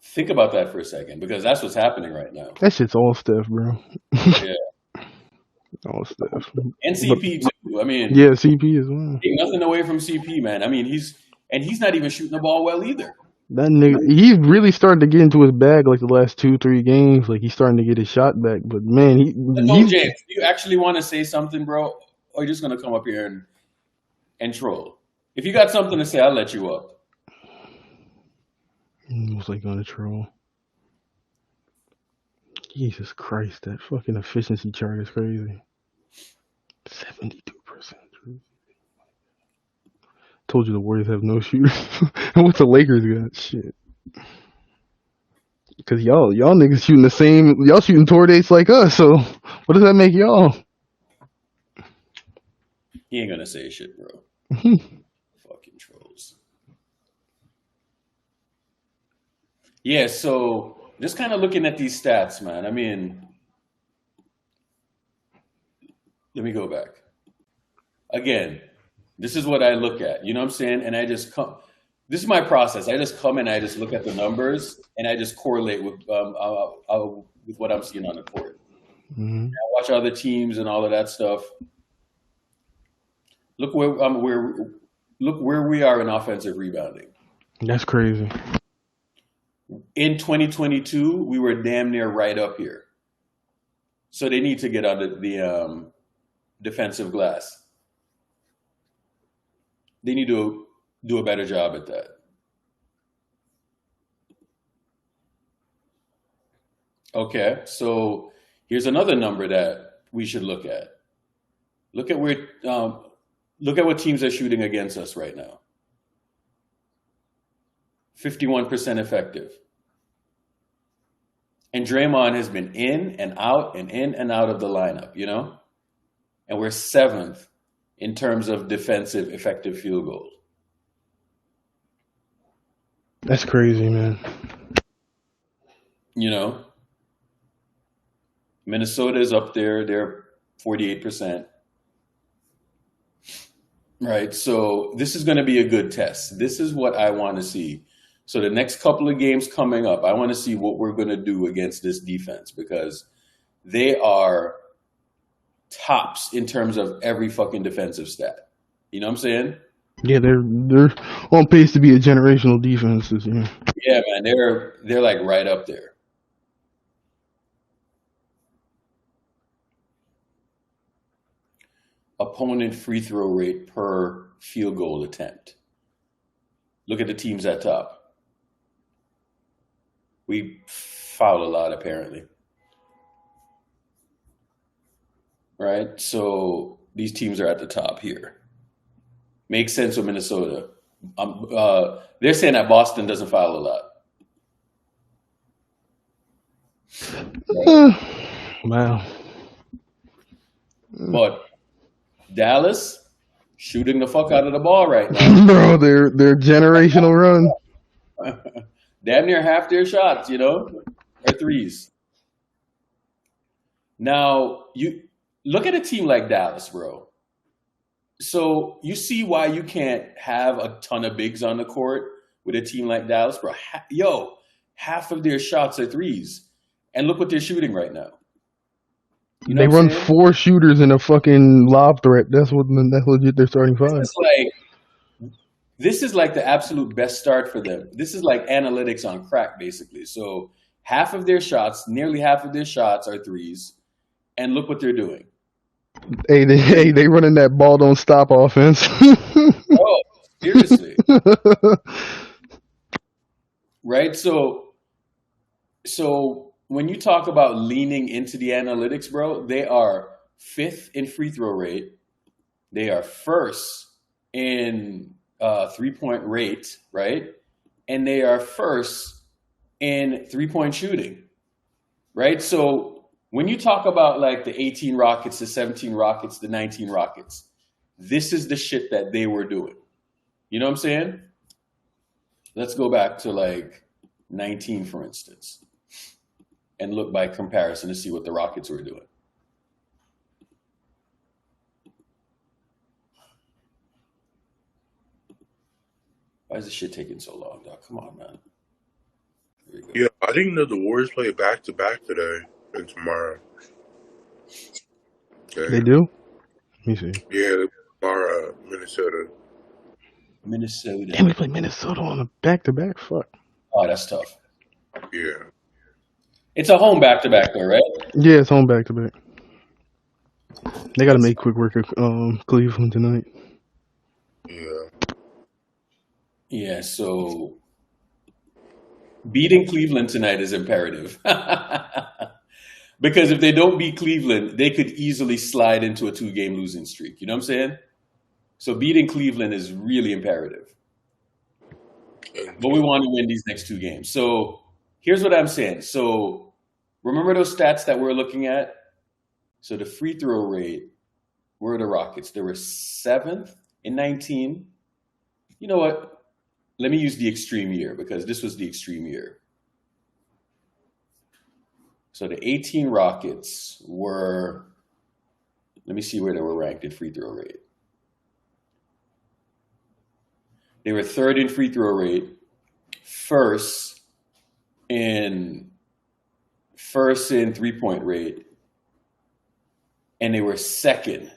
Think about that for a second, because that's what's happening right now. That shit's all Steph, bro. Yeah. All Steph. And CP too. I mean, Yeah, CP as well. take nothing away from CP, man. I mean, he's not even shooting the ball well either. That nigga, he's really starting to get into his bag like the last 2-3 games. Like he's starting to get his shot back. But man, So, James, do you actually want to say something, bro? Or are you just gonna come up here and troll. If you got something to say, I'll let you up. Was like on a troll. Jesus Christ, that fucking efficiency chart is crazy. 72%. Told you the Warriors have no shooters. And what the Lakers got? Shit. Because y'all niggas shooting the same. Y'all shooting tour dates like us. So what does that make y'all? He ain't gonna say shit, bro. Fucking trolls. Yeah, so just kind of looking at these stats, man. I mean, let me go back. Again, this is what I look at. You know what I'm saying? And I just come. This is my process. I just come and I just look at the numbers and I just correlate with what I'm seeing on the court. Mm-hmm. I watch other teams and all of that stuff. Look where we are in offensive rebounding. That's crazy. In 2022, we were damn near right up here. So they need to get on the defensive glass. They need to do a better job at that. Okay, so here's another number that we should look at. Look at what teams are shooting against us right now. 51% effective. And Draymond has been in and out and in and out of the lineup, you know? And we're 7th in terms of defensive effective field goals. That's crazy, man. You know? Minnesota is up there. They're 48%. Right? So this is going to be a good test. This is what I want to see. So the next couple of games coming up, I want to see what we're going to do against this defense because they are tops in terms of every fucking defensive stat. You know what I'm saying? Yeah, they're on pace to be a generational defense this year. Yeah, man, they're like right up there. Opponent free throw rate per field goal attempt. Look at the teams at top. We foul a lot, apparently. Right? So these teams are at the top here. Makes sense with Minnesota. They're saying that Boston doesn't foul a lot. Wow. But Dallas shooting the fuck out of the ball right now. Bro, their generational run. Damn near half their shots, you know, are threes. Now, you look at a team like Dallas, bro. So you see why you can't have a ton of bigs on the court with a team like Dallas, bro. Half of their shots are threes. And look what they're shooting right now. You know they run 4 shooters in a fucking lob threat. That's legit their starting five. This is like the absolute best start for them. This is like analytics on crack, basically. So nearly half of their shots are threes. And look what they're doing. Hey, they running that ball don't stop offense. Oh, seriously. Right? So when you talk about leaning into the analytics, bro, they are 5th in free throw rate. They are 1st in 3-point rate, right? And they are 1st in 3-point shooting, right? So when you talk about like the 18 Rockets, the 17 Rockets, the 19 Rockets, this is the shit that they were doing. You know what I'm saying? Let's go back to like 19, for instance, and look by comparison to see what the Rockets were doing. Why is this shit taking so long, dog? Come on, man. Here we go. Yeah, I didn't know the Warriors play back-to-back today and tomorrow. Okay. They do? Let me see. Yeah, tomorrow, Minnesota. Damn, we play Minnesota on a back-to-back? Fuck. Oh, that's tough. Yeah. It's a home back-to-back, though, right? Yeah, it's home back-to-back. They got to make quick work of Cleveland tonight. Yeah. Yeah, so beating Cleveland tonight is imperative. Because if they don't beat Cleveland, they could easily slide into a 2-game losing streak. You know what I'm saying? So beating Cleveland is really imperative. But we want to win these next 2 games. So here's what I'm saying. So remember those stats that we're looking at? So the free throw rate, were the Rockets. They were 7th in 19. You know what? Let me use the extreme year because this was the extreme year. So the 18 Rockets were, let me see where they were ranked in free throw rate. They were 3rd in free throw rate, first in 3-point rate, and they were second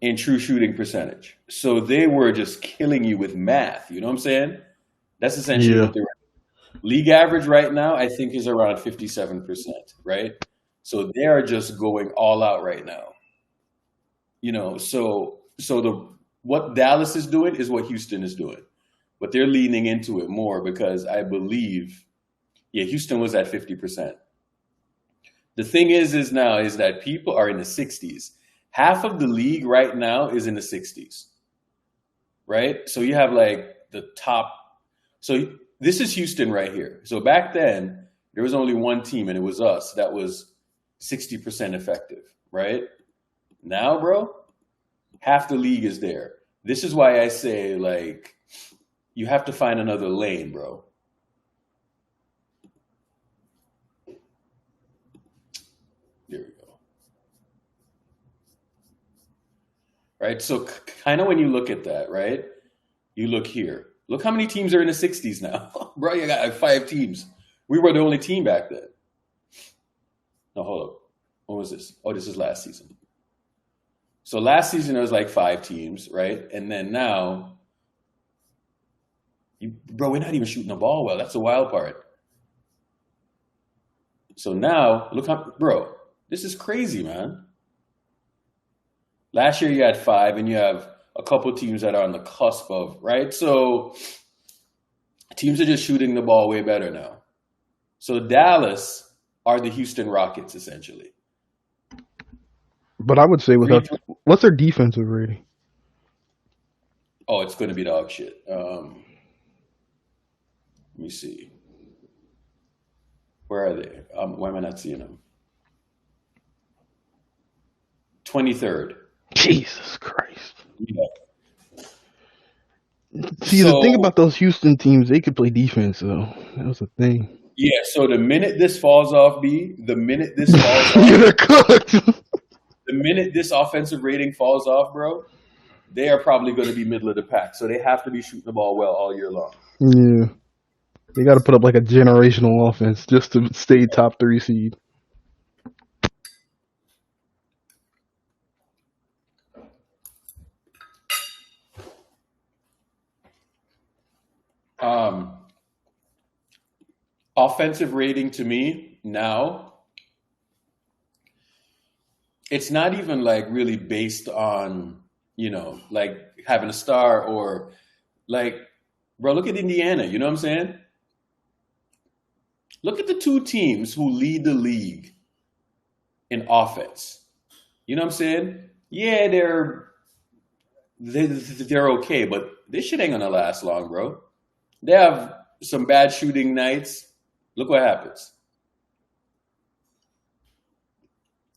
in true shooting percentage. So they were just killing you with math. You know what I'm saying? That's essentially what they were. League average right now, I think, is around 57%, right? So they are just going all out right now. You know, so what Dallas is doing is what Houston is doing. But they're leaning into it more because I believe, Houston was at 50%. The thing is that people are in the 60s. Half of the league right now is in the 60s, right? So you have like the top. So this is Houston right here. So back then, there was only one team, and it was us, that was 60% effective, right? Now, bro, half the league is there. This is why I say, like, you have to find another lane, bro. There we go. Right? So kind of when you look at that, right? You look here. Look how many teams are in the 60s now. Bro, you got like 5 teams. We were the only team back then. No, hold up. What was this? Oh, this is last season. So last season, there was like 5 teams, right? And then now, bro, we're not even shooting the ball well. That's the wild part. So now, look how, bro, this is crazy, man. Last year you had 5, and you have a couple teams that are on the cusp of, right? So teams are just shooting the ball way better now. So Dallas are the Houston Rockets, essentially. But I would say what's their defensive rating? Oh, it's going to be dog shit. Let me see. Where are they? Why am I not seeing them? 23rd. Jesus Christ. Yeah. See, the thing about those Houston teams, they could play defense, though. That was the thing. Yeah, so the minute this falls off, the minute this falls off, they're cooked. The minute this offensive rating falls off, bro, they are probably going to be middle of the pack. So they have to be shooting the ball well all year long. Yeah. They got to put up like a generational offense just to stay top 3 seed. Offensive rating to me now, it's not even like really based on, you know, like having a star or like, bro, look at Indiana. You know what I'm saying? Look at the 2 teams who lead the league in offense. You know what I'm saying? Yeah, they're okay, but this shit ain't gonna last long, bro. They have some bad shooting nights. Look what happens.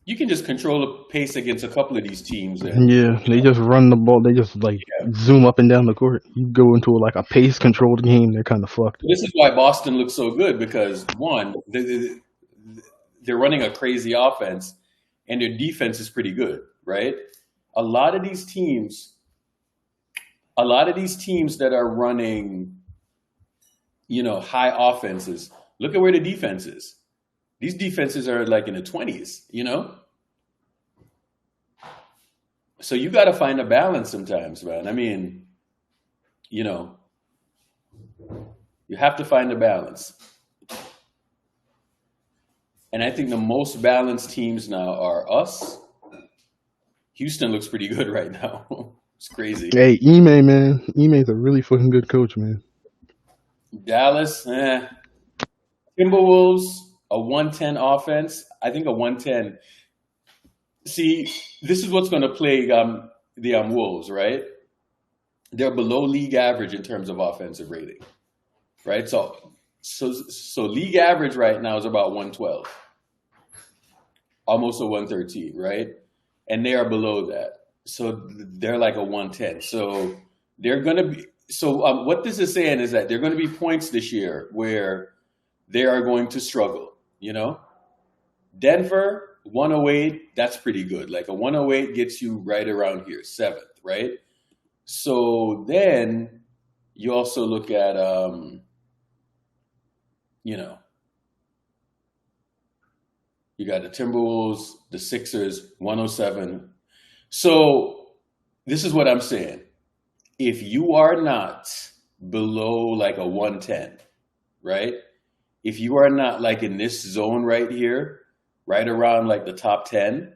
You can just control the pace against a couple of these teams. Yeah, they just run the ball. They just like zoom up and down the court. You go into like a pace controlled game, they're kind of fucked. This is why Boston looks so good because one, they're running a crazy offense and their defense is pretty good, right? A lot of these teams that are running, you know, high offenses, look at where the defense is. These defenses are like in the 20s, you know? So you got to find a balance sometimes, man. I mean, you know, you have to find a balance. And I think the most balanced teams now are us, Houston looks pretty good right now. It's crazy. Hey, Ime, man. Ime's a really fucking good coach, man. Dallas, Timberwolves, a 110 offense. I think a 110. See, this is what's going to plague the Wolves, right? They're below league average in terms of offensive rating, right? So league average right now is about 112, almost a 113, right? And they are below that. So they're like a 110. So they're going to be. So what this is saying is that there are going to be points this year where they are going to struggle. You know, Denver 108. That's pretty good. Like a 108 gets you right around here, 7th, right? So then you also look at you know, you got the Timberwolves, the Sixers, 107. So this is what I'm saying. If you are not below like a 110, right? If you are not like in this zone right here, right around like the top 10,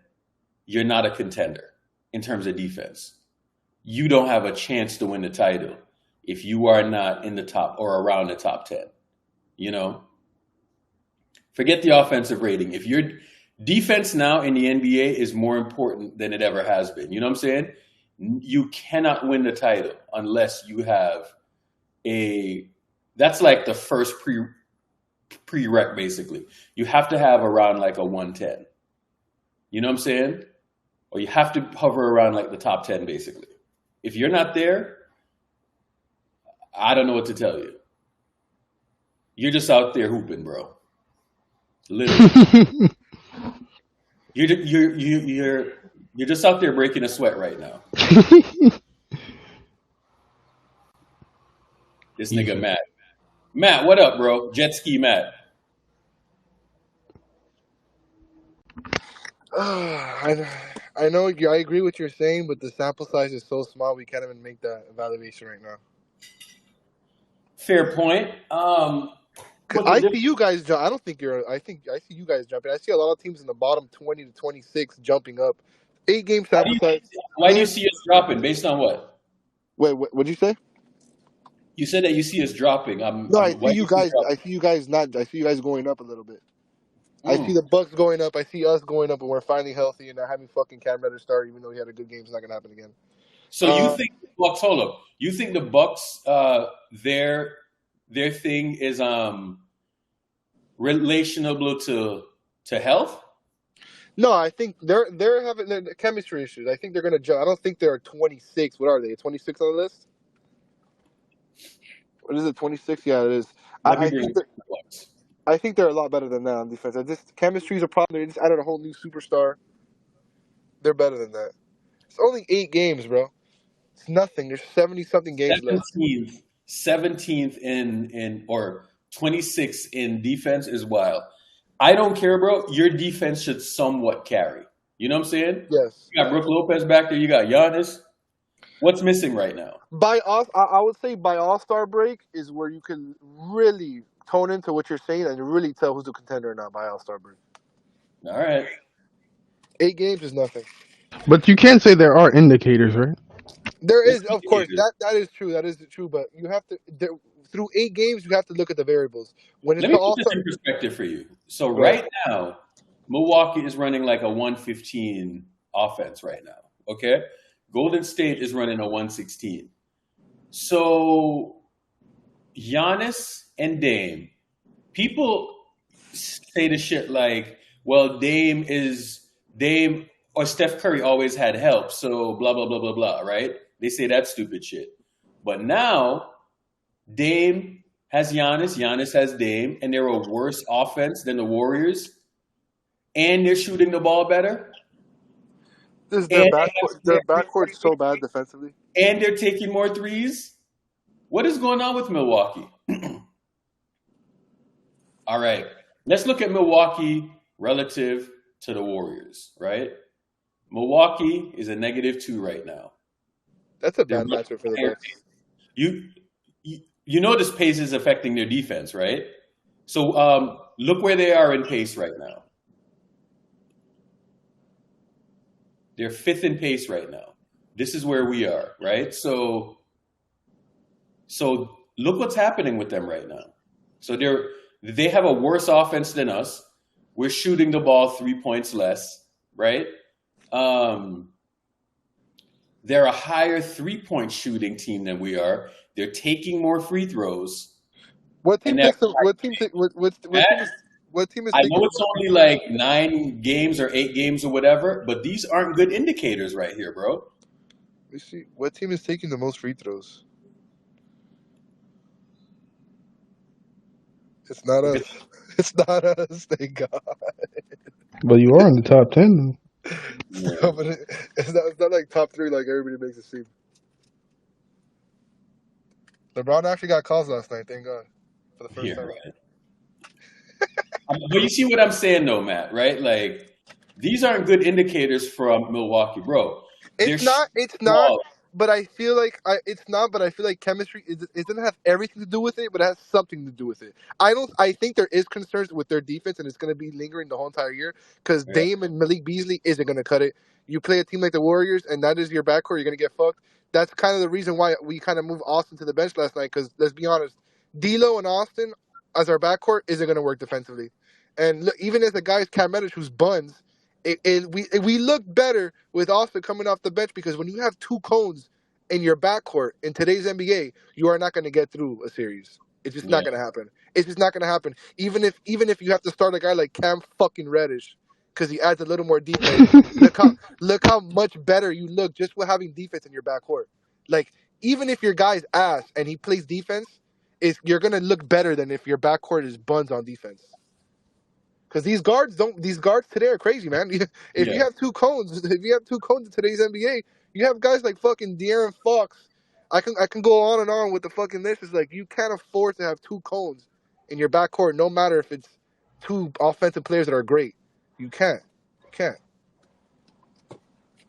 you're not a contender in terms of defense. You don't have a chance to win the title if you are not in the top or around the top 10. You know? Forget the offensive rating. If your defense now in the NBA is more important than it ever has been. You know what I'm saying? You cannot win the title unless you have that's like the first prereq basically. You have to have around like a 110. You know what I'm saying? Or you have to hover around like the top 10 basically. If you're not there, I don't know what to tell you. You're just out there hooping, bro. Literally. You're just out there breaking a sweat right now. This nigga Matt. Matt, what up, bro? Jet ski Matt. I know I agree with what you're saying, but the sample size is so small we can't even make that evaluation right now. Fair point. I see you guys jump. I see you guys jumping. I see a lot of teams in the bottom 20 to 26 jumping up. 8-game sample size. Why do you see us dropping? Based on what? Wait, what'd you say? You said that you see us dropping. I see you guys going up a little bit. I see the Bucks going up. I see us going up, and we're finally healthy and not having fucking Cam Reddish start, even though he had a good game. It's not gonna happen again. So you think the Bucks? Hold up. You think the Bucks? Their thing is relational to health? No, I think they're having the chemistry issues. I think they're gonna jump. I don't think they're 26. What are they? 26 on the list? What is it? 26? Yeah, it is. I think they're a lot better than that on defense. Chemistry is a problem. They just added a whole new superstar. They're better than that. It's only 8 games, bro. It's nothing. There's 70-something games left. 17th in or 26th in defense is wild. I don't care, bro. Your defense should somewhat carry. You know what I'm saying? Yes. You got Brook Lopez back there. You got Giannis. What's missing right now? I would say by All-Star break is where you can really tone into what you're saying and really tell who's a contender or not by All-Star break. All right. 8 games is nothing. But you can say there are indicators, right? There is, of course, that is true. That is true. But you have to through 8 games, you have to look at the variables. Let me put this in perspective for you. So right now, Milwaukee is running like a 115 offense right now. Okay, Golden State is running a 116. So Giannis and Dame, people say the shit like, well, Dame or Steph Curry always had help, so blah, blah, blah, blah, blah, right? They say that stupid shit. But now, Dame has Giannis, Giannis has Dame, and they're a worse offense than the Warriors, and they're shooting the ball better. Their backcourt's so bad defensively. And they're taking more threes. What is going on with Milwaukee? All right, let's look at Milwaukee relative to the Warriors, right? Milwaukee is a -2 right now. That's a bad matchup for the Bucks. You know this pace is affecting their defense, right? So look where they are in pace right now. They're fifth in pace right now. This is where we are, right? So look what's happening with them right now. So they have a worse offense than us. We're shooting the ball 3 points less, right? They're a higher 3-point shooting team than we are. They're taking more free throws. What team And takes that- the, what team take what team is I taking know it's only like 9 games or 8 games or whatever, but these aren't good indicators right here, bro. let me see what team is taking the most free throws? It's not us. It's not us, thank God. But you are in the top 10. No, but it's not like top 3 like everybody makes it seem. LeBron actually got calls last night, thank God. For the first Yeah, time. right. But you see what I'm saying, though, Matt, right? Like, these aren't good indicators from Milwaukee, bro. It's not. But I feel like it's not. But I feel like chemistry it doesn't have everything to do with it, but it has something to do with it. I think there is concerns with their defense, and it's going to be lingering the whole entire year because Yeah. Dame and Malik Beasley isn't going to cut it. You play a team like the Warriors, and that is your backcourt. You're going to get fucked. That's kind of the reason why we kind of moved Austin to the bench last night. Because let's be honest, D'Lo and Austin as our backcourt isn't going to work defensively. And look, even as the guys Cam Reddish, who's buns. We look better with Austin coming off the bench because when you have 2 cones in your backcourt in today's NBA, you are not going to get through a series. It's just not going to happen. It's just not going to happen. Even if you have to start a guy like Cam fucking Reddish because he adds a little more defense. look how much better you look just with having defense in your backcourt. Like even if your guy's ass and he plays defense, you're going to look better than if your backcourt is buns on defense. Because these guards today are crazy, man. If you have 2 cones in today's NBA, you have guys like fucking De'Aaron Fox. I can go on and on with the fucking list. It's like you can't afford to have 2 cones in your backcourt, no matter if it's 2 offensive players that are great. You can't.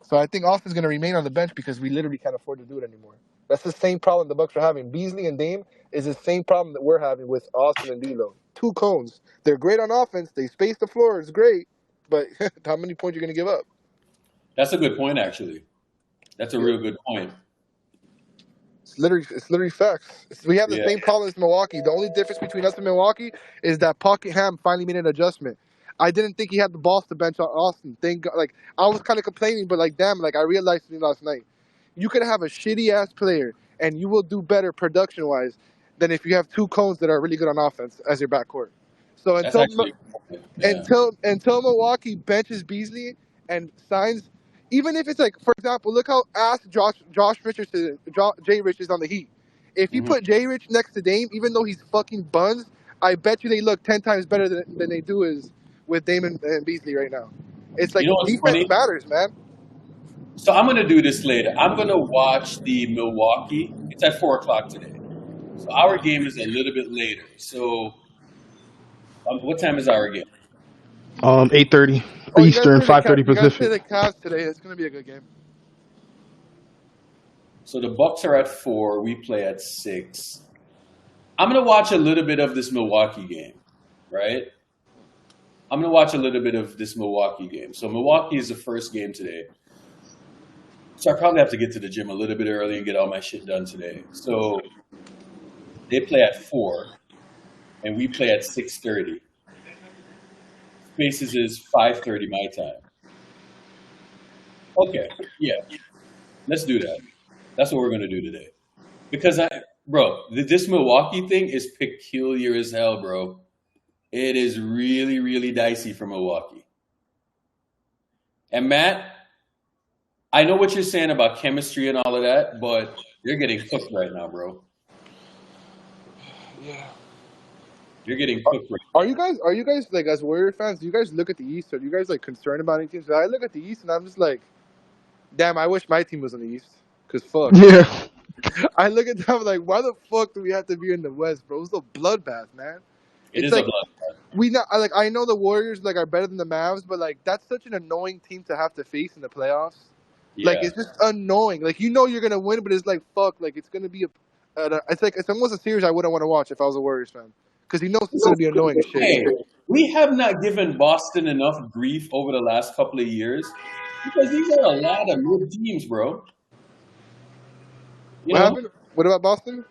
So I think Austin's gonna remain on the bench because we literally can't afford to do it anymore. That's the same problem the Bucks are having. Beasley and Dame is the same problem that we're having with Austin and D'Lo. 2 cones. They're great on offense. They space the floor. It's great. But how many points are you going to give up? That's a good point, actually. That's a real good point. It's literally facts. We have the same problem as Milwaukee. The only difference between us and Milwaukee is that Pockenham finally made an adjustment. I didn't think he had the balls to bench on Austin. Thank God. Like I was kind of complaining, but like damn, like I realized it last night. You could have a shitty ass player and you will do better production wise than if you have 2 cones that are really good on offense as your backcourt. So until Milwaukee benches Beasley and signs, even if it's like, for example, look how ass Jay Rich is on the Heat. If you put Jay Rich next to Dame, even though he's fucking buns, I bet you they look 10 times better than they do is with Dame and Beasley right now. It's like defense matters, man. So I'm going to do this later. I'm going to watch the Milwaukee. It's at 4 o'clock today. So our game is a little bit later. So what time is our game? 8:30 Eastern, 5:30 Pacific. You guys play the Cavs today. It's going to be a good game. So the Bucks are at 4. We play at 6. I'm going to watch a little bit of this Milwaukee game, right? I'm going to watch a little bit of this Milwaukee game. So Milwaukee is the first game today. So I probably have to get to the gym a little bit early and get all my shit done today. So they play at 4, and we play at 6:30. Spaces is 5:30 my time. Okay, yeah, let's do that. That's what we're gonna do today. Because this Milwaukee thing is peculiar as hell, bro. It is really, really dicey for Milwaukee. And Matt, I know what you're saying about chemistry and all of that, but you're getting cooked right now, bro. Yeah. You're getting cooked right now. Are you guys like as Warrior fans, do you guys look at the East? Are you guys like concerned about any teams? I look at the East and I'm just like, damn, I wish my team was in the East. Cause fuck. Yeah. I look at them like, why the fuck do we have to be in the West, bro? It's a bloodbath, man. It is like, a bloodbath. I know the Warriors like are better than the Mavs, but like that's such an annoying team to have to face in the playoffs. Yeah. Like it's just annoying. Like you know you're gonna win, but it's like fuck. Like it's gonna be it's almost a series I wouldn't want to watch if I was a Warriors fan because he knows it's gonna be annoying as shit. We have not given Boston enough grief over the last couple of years Because these are a lot of good teams, bro. You What know, happened? What about Boston?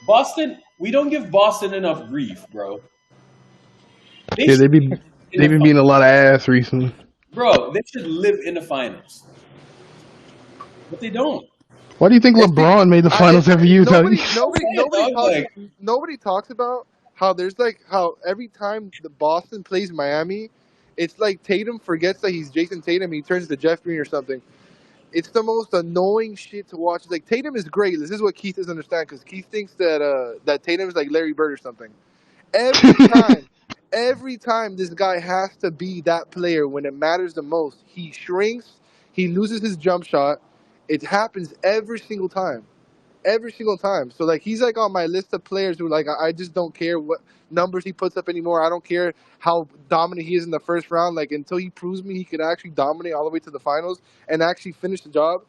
Boston. We don't give Boston enough grief, bro. They Yeah, should they be live in they the been beating a lot of ass recently. bro. They should live in the finals, but they don't. Why do you think It's be, LeBron made the finals every year, Tony? Dog, like, nobody talks about how there's like how every time the Boston plays Miami, it's like Tatum forgets that he's Jason Tatum. He turns to Jeff Green or something. It's the most annoying shit to watch. It's like Tatum is great. This is what Keith doesn't understand because Keith thinks that Tatum is like Larry Bird or something. Every time this guy has to be that player when it matters the most, he shrinks. He loses his jump shot. It happens every single time. Every single time. So like he's like on my list of players who like I just don't care what numbers he puts up anymore. I don't care how dominant he is in the first round. Like until he proves me he could actually dominate all the way to the finals and actually finish the job,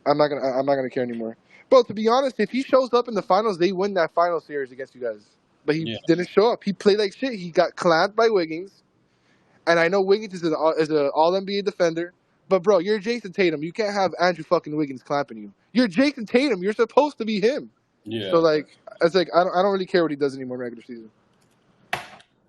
I'm not gonna care anymore. But to be honest, if he shows up in the finals, they win that final series against you guys. But he yeah, didn't show up. He played like shit. He got clamped by Wiggins, and I know Wiggins is an All NBA defender. But bro, you're Jason Tatum. You can't have Andrew fucking Wiggins clamping you. You're Jason Tatum. You're supposed to be him. yeah. So like, it's like I don't really care what he does anymore in regular season.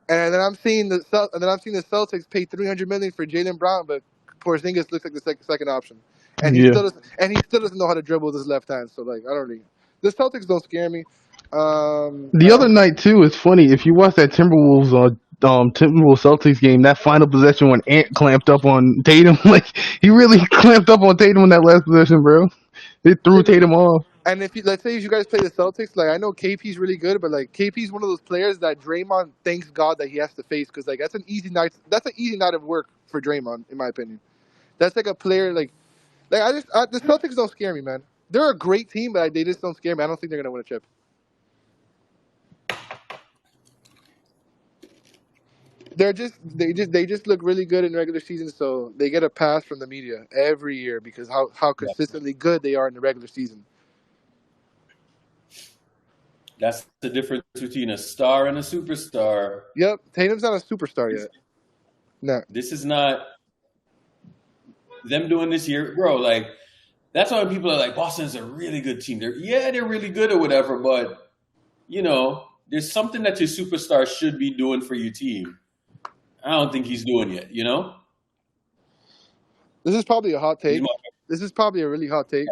And then I'm seeing the Celtics pay $300 million for Jaylen Brown, but Porzingis looks like the second option, and Yeah. he still doesn't know how to dribble with his left hand. So like, I don't really. The Celtics don't scare me. The other Um, night too, it's funny if you watch that Timberwolves Celtics game. That final possession when Ant clamped up on Tatum, like he really clamped up on Tatum in that last possession, bro. It threw Tatum off. And if you, let's say if you guys play the Celtics, like I know KP's really good, but like KP's one of those players that Draymond thanks God that he has to face because like that's an easy night. That's an easy night of work for Draymond, in my opinion. That's like a player like the Celtics don't scare me, man. They're a great team, but they just don't scare me. I don't think they're gonna win a chip. They just look really good in regular season, so they get a pass from the media every year because how Yeah. consistently good they are in the regular season. That's the difference between a star and a superstar. Yep, Tatum's not a superstar yet. No. This is not them doing this year, bro. Like that's why people are like, Boston's a really good team. They're really good or whatever, but you know, there's something that your superstar should be doing for your team. I don't think he's doing yet. You know, This is probably a hot he's take. my, This is probably a really hot take,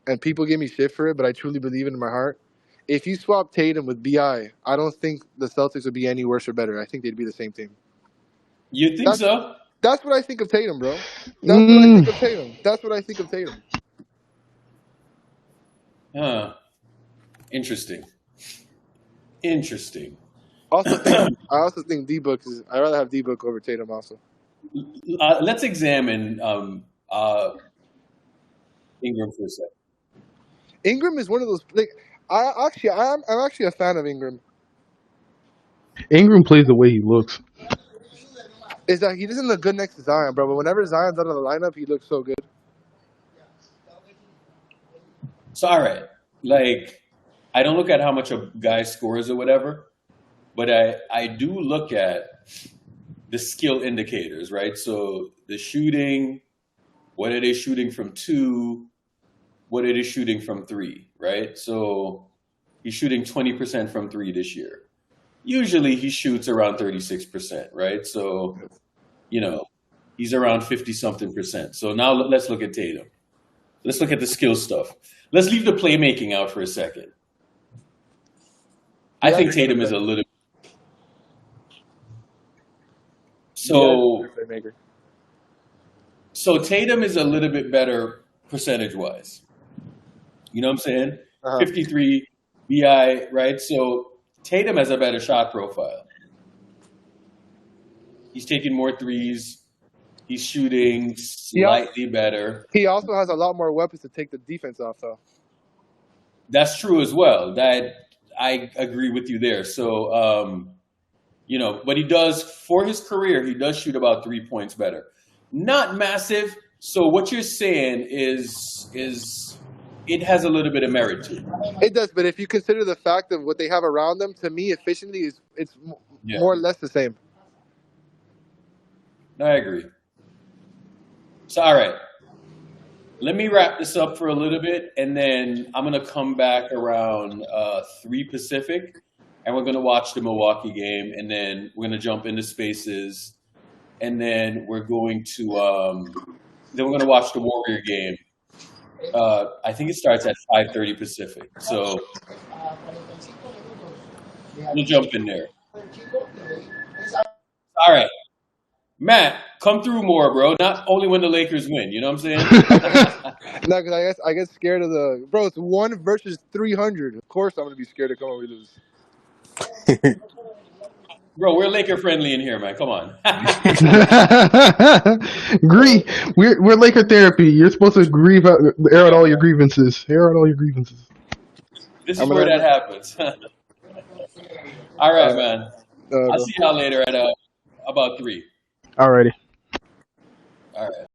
and people give me shit for it, but I truly believe it in my heart. If you swap Tatum with BI, I don't think the Celtics would be any worse or better. I think they'd be the same team. you think That's so? that's what I think of Tatum, bro. That's what I think of Tatum. That's what I think of Tatum. Huh. Interesting. Interesting. I also think D-Book is. I'd rather have D-Book over Tatum. Also, Let's examine Ingram for a second. Ingram is one of those. Like, I'm actually a fan of Ingram. Ingram plays the way he looks. Is that he doesn't look good next to Zion, bro? But whenever Zion's out of the lineup, he looks so good. So, all right, like I don't look at how much a guy scores or whatever, but I do look at the skill indicators, right? So the shooting, what are they shooting from two? What are they shooting from three, right? So he's shooting 20% from three this year. Usually he shoots around 36%, right? So, you know, he's around 50 something percent. So now let's look at Tatum. Let's look at the skill stuff. Let's leave the playmaking out for a second. I Yeah, think Tatum is a little. So playmaker. so Tatum is a little bit better percentage wise. You know what I'm saying? Uh-huh. 53 BI, right? So Tatum has a better shot profile. He's taking more threes. He's shooting slightly better. He also has a lot more weapons to take the defense off, though. That's true as well. That I agree with you there. So, you know, but he does for his career. He does shoot about 3 points better. Not massive. So what you're saying is it has a little bit of merit to it. It does, but if you consider the fact of what they have around them, to me, efficiently it's Yeah. more or less the same. I agree. So, all right. Let me wrap this up for a little bit, and then I'm going to come back around 3 Pacific, and we're going to watch the Milwaukee game, and then we're going to jump into Spaces, and then we're going to watch the Warrior game. I think it starts at 5:30 Pacific. So I'm going to jump in there. All right. Matt, come through more, bro. Not only when the Lakers win. You know what I'm saying? No, because I get scared of the bro. It's 1 versus 300. Of course, I'm gonna be scared to come when we lose. Bro, we're Laker friendly in here, man. Come on. We're Laker therapy. You're supposed to air out all your grievances. Air out all your grievances. This is where that happens. All right, man. I'll see y'all later at about 3. Alrighty. All right.